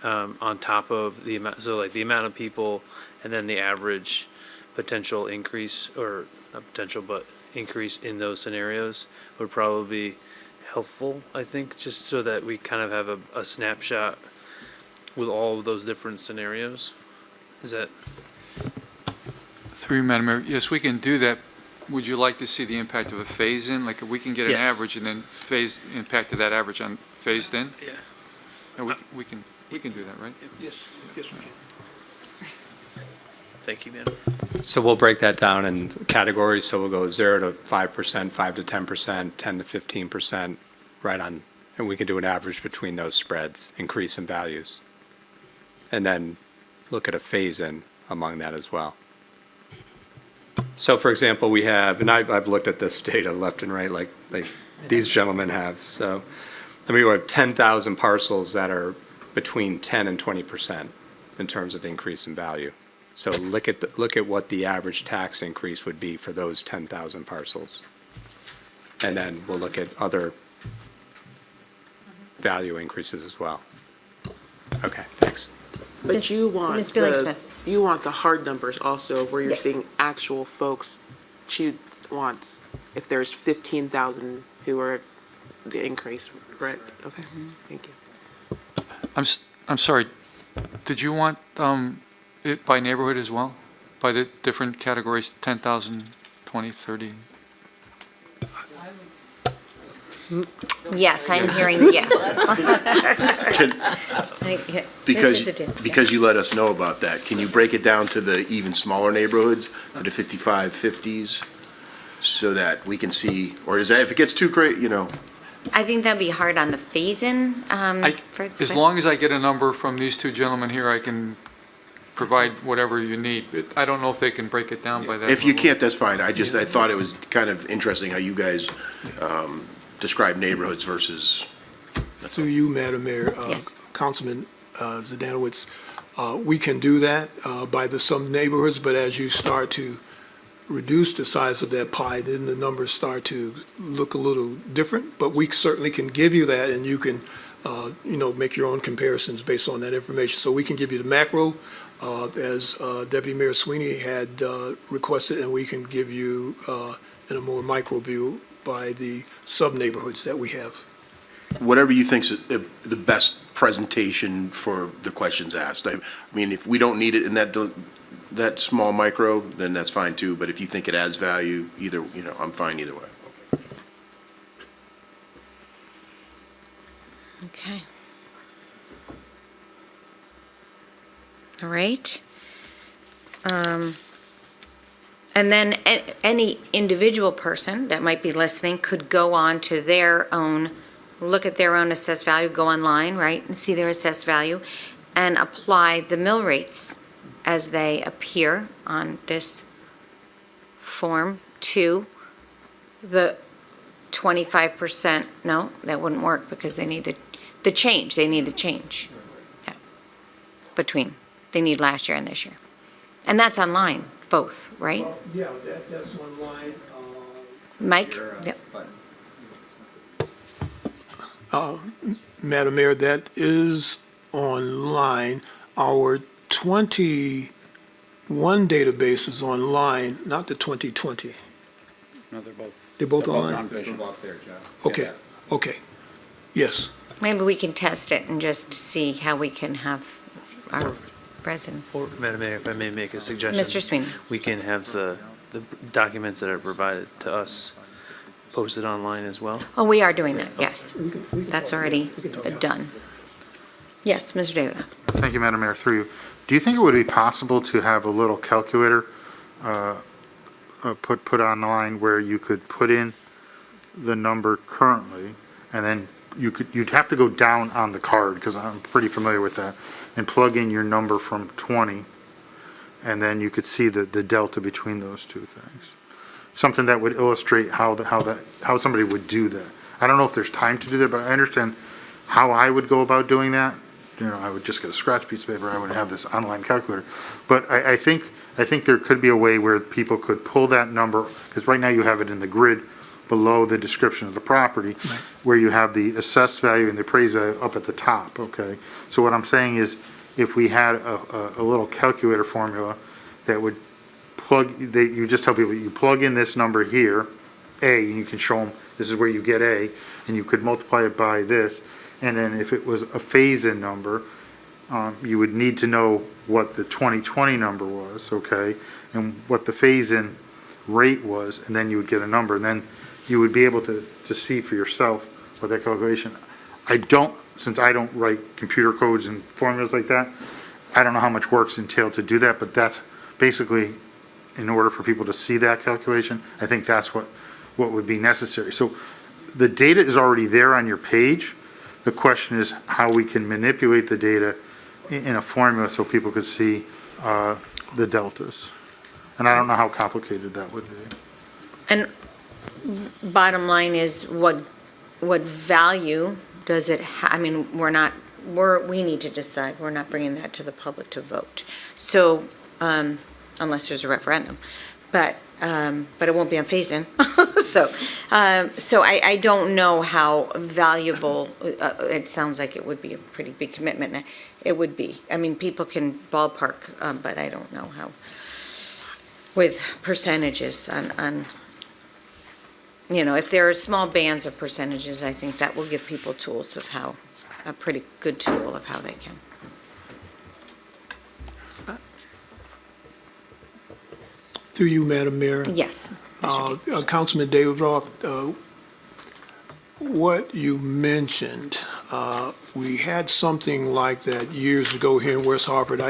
on top of the amount, so like the amount of people and then the average potential increase, or not potential, but increase in those scenarios would probably be helpful, I think, just so that we kind of have a snapshot with all of those different scenarios. Is that? Through you, Madam Mayor, yes, we can do that. Would you like to see the impact of a phase-in? Like, if we can get an Yes. average and then impact of that average on phased in? Yeah. No, we can do that, right? Yes, yes, we can. Thank you, madam. So we'll break that down in categories, so we'll go 0 to 5%, 5 to 10%, 10 to 15%, right on, and we can do an average between those spreads, increase in values. And then look at a phase-in among that as well. So for example, we have, and I've looked at this data left and right like these gentlemen have, so, I mean, we have 10,000 parcels that are between 10 and 20% in terms of increase in value. So look at what the average tax increase would be for those 10,000 parcels. And then we'll look at other value increases as well. Okay, thanks. But Miss- you want Miss Billy the, Smith. you want the hard numbers also, where you're Yes. seeing actual folks choose wants. If there's 15,000 who are the increase, correct? Okay, thank you. I'm sorry, did you want it by neighborhood as well? By the different categories, 10,000, 20, 30? Yes, I'm hearing yes. Because you let us know about that, can you break it down to the even smaller neighborhoods, to the 55, 50s, so that we can see, or is that, if it gets too great, I think that'd be hard on the phase-in. As long as I get a number from these two gentlemen here, I can provide whatever you need. I don't know if they can break it down by that. If you level. can't, that's fine. I thought it was kind of interesting how you guys describe neighborhoods versus. Through you, Madam Mayor, Yes. Councilman Zdanowitz, we can do that by some neighborhoods, but as you start to reduce the size of that pie, then the numbers start to look a little different. But we certainly can give you that, and you can, make your own comparisons based on that information. So we can give you the macro, as Deputy Mayor Sweeney had requested, and we can give you in a more micro view by the sub-neighborhoods that we have. Whatever you think's the best presentation for the questions asked. I mean, if we don't need it in that small micro, then that's fine too. But if you think it adds value, I'm fine either way. Okay. All right. And then any individual person that might be listening could go on to their own, look at their own assessed value, go online, right, and see their assessed value, and apply the mill rates as they appear on this form to the 25%. No, that wouldn't work because they need the change. They need the change. Yeah. They need last year and this year. And that's online, both, right? Well, yeah, that's online. Mike? Yep. Madam Mayor, that is online. Our 21 database is online, not the 2020. No, they're both. They're both online? Okay, okay. Yes. Maybe we can test it and just see how we can have our residents. Or, Madam Mayor, if I may make a suggestion. Mr. Sweeney? We can have the documents that are provided to us posted online as well. Oh, we are doing that, yes. That's already done. Yes, Mr. David. Thank you, Madam Mayor, through you. Do you think it would be possible to have a little calculator put online where you could put in the number currently and then you'd have to go down on the card, because I'm pretty familiar with that, and plug in your number from 20, and then you could see the delta between those two things. Something that would illustrate how somebody would do that. I don't know if there's time to do that, but I understand how I would go about doing that. You know, I would just get a scratch piece of paper, I wouldn't have this online calculator. But I think there could be a way where people could pull that number, because right now you have it in the grid below the description of the property, where you have the assessed value and the appraised value up at the top, okay? So what I'm saying is, if we had a little calculator formula that would you just tell people, you plug in this number here, A, and you can show them, this is where you get A, and you could multiply it by this, and then if it was a phase-in number, you would need to know what the 2020 number was, okay, and what the phase-in rate was, and then you would get a number, and then you would be able to see for yourself what that calculation. Since I don't write computer codes and formulas like that, I don't know how much work's entailed to do that, but that's basically, in order for people to see that calculation, I think that's what would be necessary. So the data is already there on your page. The question is how we can manipulate the data in a formula so people could see the deltas. And I don't know how complicated that would be. And bottom line is, what value does it I mean, we need to decide. We're not bringing that to the public to vote. So, unless there's a referendum, but it won't be on phase-in. So I don't know how valuable, it sounds like it would be a pretty big commitment. It would be. I mean, people can ballpark, but I don't know how, with percentages on, if there are small bands of percentages, I think that will give people tools of how, a pretty good tool of how they can. Through you, Madam Mayor. Yes. Councilman Davidoff, what you mentioned, we had something like that years ago here in West Hartford.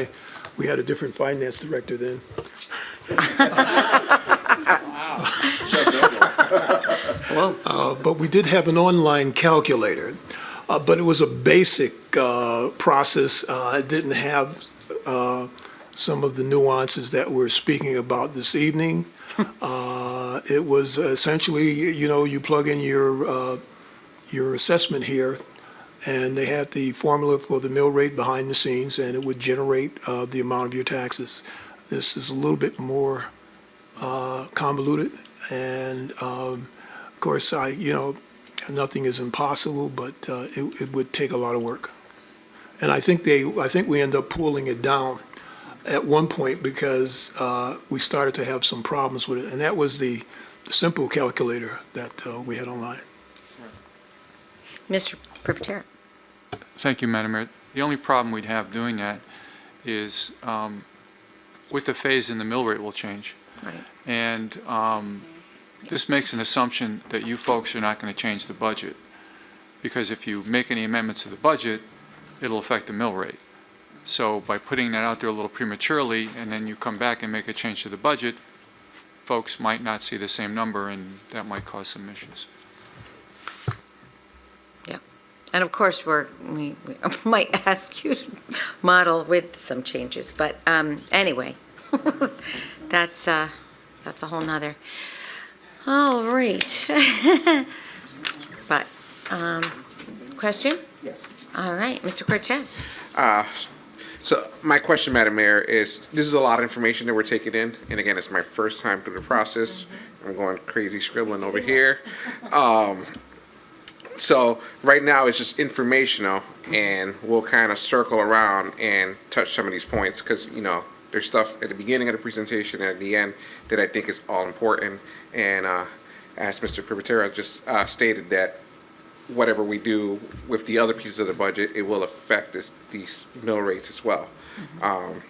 We had a different finance director then. But we did have an online calculator, but it was a basic process. It didn't have some of the nuances that we're speaking about this evening. It was essentially, you plug in your assessment here, and they had the formula for the mill rate behind the scenes, and it would generate the amount of your taxes. This is a little bit more convoluted, and of course, nothing is impossible, but it would take a lot of work. And I think we end up pulling it down at one point because we started to have some problems with it, and that was the simple calculator that we had online. Mr. Privatera. Thank you, Madam Mayor. The only problem we'd have doing that is with the phase-in, the mill rate will change. Right. And this makes an assumption that you folks are not going to change the budget, because if you make any amendments to the budget, it'll affect the mill rate. So by putting that out there a little prematurely, and then you come back and make a change to the budget, folks might not see the same number, and that might cause some issues. Yeah. And of course, we might ask you to model with some changes, but anyway, that's a whole nother. All right. But, question? Yes. All right, Mr. Cortez. So my question, Madam Mayor, is this is a lot of information that we're taking in, and again, it's my first time through the process. I'm going crazy scribbling over here. So right now it's just informational, and we'll kind of circle around and touch some of these points because, there's stuff at the beginning of the presentation and at the end that I think is all important. And as Mr. Privatera just stated, that whatever we do with the other pieces of the budget, it will affect these mill rates as well. And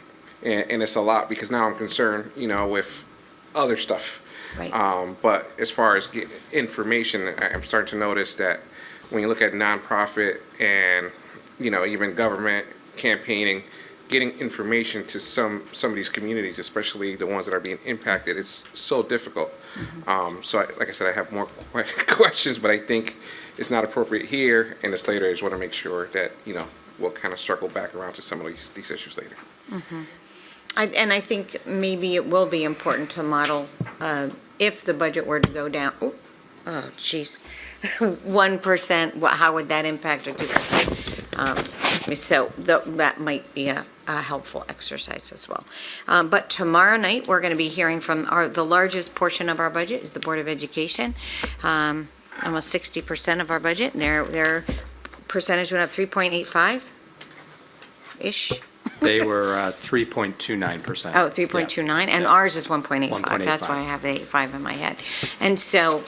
it's a lot because now I'm concerned, with other stuff. Right. But as far as information, I'm starting to notice that when you look at nonprofit and, even government campaigning, getting information to some of these communities, especially the ones that are being impacted, it's so difficult. So like I said, I have more questions, but I think it's not appropriate here, and it's later, I just want to make sure that, we'll kind of circle back around to some of these issues later. And I think maybe it will be important to model, if the budget were to go down, oh, geez, 1%, how would that impact a 2%? So that might be a helpful exercise as well. But tomorrow night, we're going to be hearing from the largest portion of our budget is the Board of Education. Almost 60% of our budget, and their percentage went up 3.85-ish. They were 3.29%. Oh, 3.29, and ours is 1.85. That's why I have the 85 in my head. And so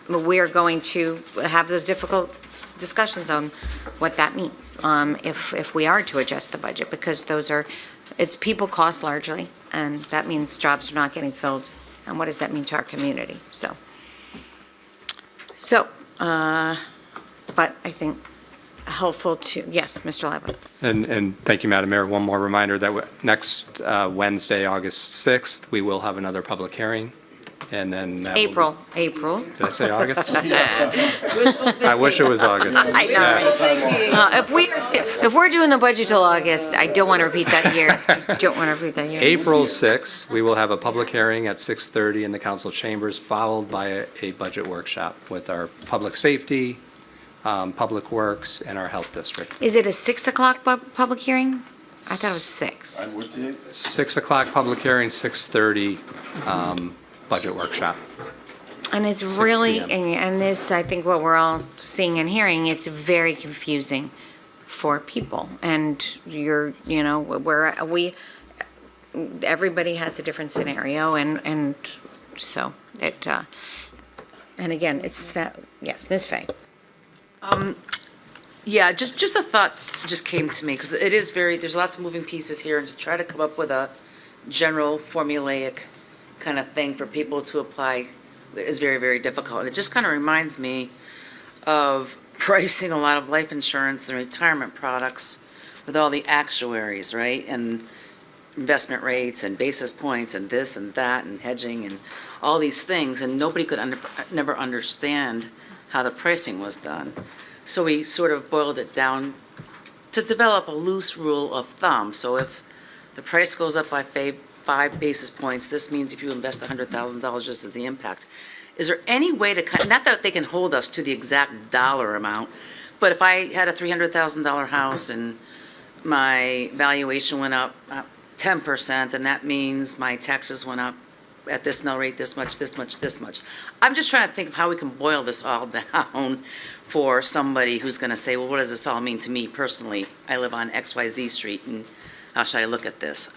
we are going to have those difficult discussions on what that means, if we are to adjust the budget, because it's people cost largely, and that means jobs are not getting filled, and what does that mean to our community? But I think helpful to, yes, Mr. Levitt. And thank you, Madam Mayor. One more reminder that next Wednesday, August 6th, we will have another public hearing, and then that will be- April. Did I say August? I wish it was August. I know. If we're doing the budget till August, I don't want to repeat that year. April 6th, we will have a public hearing at 6:30 in the council chambers, followed by a budget workshop with our public safety, public works, and our health district. Is it a 6 o'clock public hearing? I thought it was 6. 6 o'clock public hearing, 6:30 budget workshop. And it's 6 really, p.m. and this, I think what we're all seeing and hearing, it's very confusing for people. And everybody has a different scenario, and so it, and again, it's that, yes, Ms. Fay. Yeah, just a thought just came to me, because it is there's lots of moving pieces here, and to try to come up with a general formulaic kind of thing for people to apply is very, very difficult. It just kind of reminds me of pricing a lot of life insurance and retirement products with all the actuaries, right? And investment rates and basis points and this and that and hedging and all these things, and nobody could never understand how the pricing was done. So we sort of boiled it down to develop a loose rule of thumb. So if the price goes up by 5 basis points, this means if you invest $100,000, this is the impact. Is there any way to, not that they can hold us to the exact dollar amount, but if I had a $300,000 house and my valuation went up 10%, then that means my taxes went up at this mill rate, this much, this much, this much. I'm just trying to think of how we can boil this all down for somebody who's going to say, well, what does this all mean to me personally? I live on XYZ Street, and how should I look at this?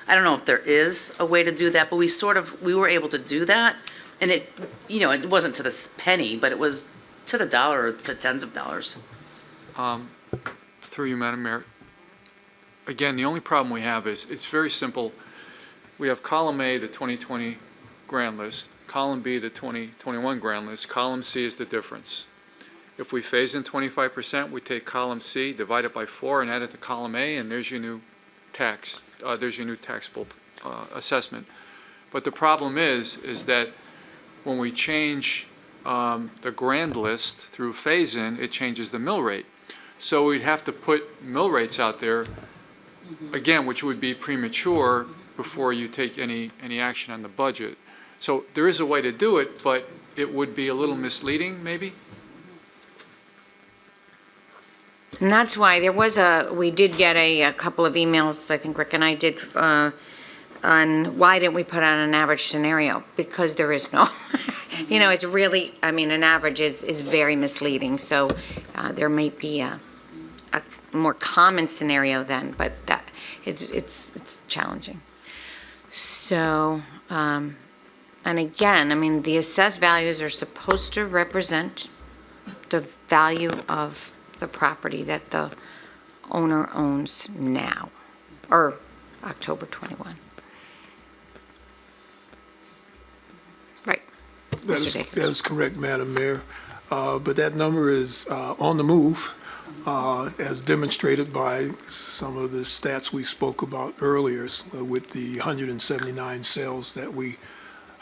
I don't know if there is a way to do that, but we were able to do that, and it wasn't to the penny, but it was to the dollar or to tens of dollars. Through you, Madam Mayor. Again, the only problem we have is, it's very simple. We have column A, the 2020 grand list, column B, the 2021 grand list, column C is the difference. If we phase in 25%, we take column C, divide it by 4, and add it to column A, and there's your new taxable assessment. But the problem is that when we change the grand list through phase-in, it changes the mill rate. So we'd have to put mill rates out there, again, which would be premature before you take any action on the budget. So there is a way to do it, but it would be a little misleading, maybe? And that's why we did get a couple of emails, I think Rick and I did, on why didn't we put on an average scenario? Because there is no, it's really, an average is very misleading. So there might be a more common scenario then, but that it's challenging. So, and again, the assessed values are supposed to represent the value of the property that the owner owns now, or October 21. Right. That is correct, Madam Mayor. But that number is on the move, as demonstrated by some of the stats we spoke about earlier with the 179 sales that we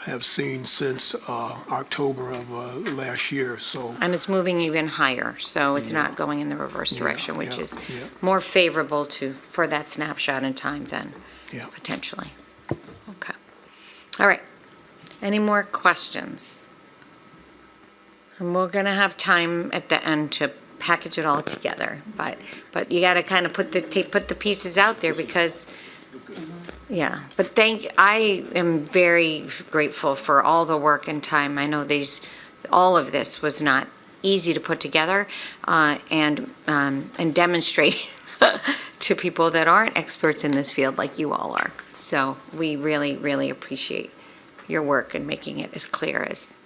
have seen since October of last year, so. And it's moving even higher, so it's not going in the reverse direction, which yeah, is yeah. more favorable for that snapshot in time then, Yeah. potentially. Okay. All right. Any more questions? And we're going to have time at the end to package it all together, but you got to kind of put the pieces out there because, yeah. But I am very grateful for all the work and time. I know all of this was not easy to put together and demonstrate to people that aren't experts in this field like you all are. So we really, really appreciate your work and making it as clear as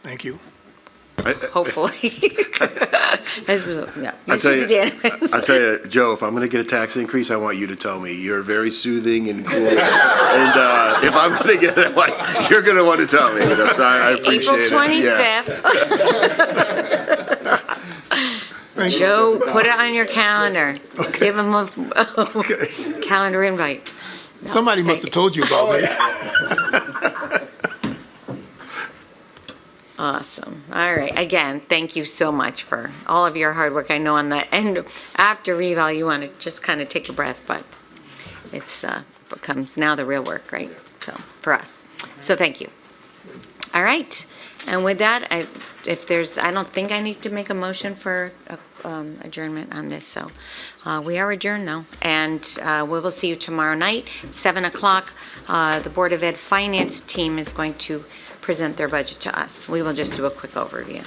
Thank you. hopefully. Yeah. I tell you, Unanimous. I tell you, Joe, if I'm going to get a tax increase, I want you to tell me. You're very soothing and cool. And if I'm going to get it, like, you're going to want to tell me. So I appreciate April it. Yeah. 25th. Joe, put it on your calendar. Give him a calendar invite. Somebody must have told you about me. Awesome. All right. Again, thank you so much for all of your hard work. I know on the end, after reval, you want to just kind of take a breath, but it's becomes now the real work, right? So, for us. So, thank you. All right. And with that, I don't think I need to make a motion for adjournment on this, so we are adjourned though. And we will see you tomorrow night, 7 o'clock. The Board of Ed Finance team is going to present their budget to us. We will just do a quick overview.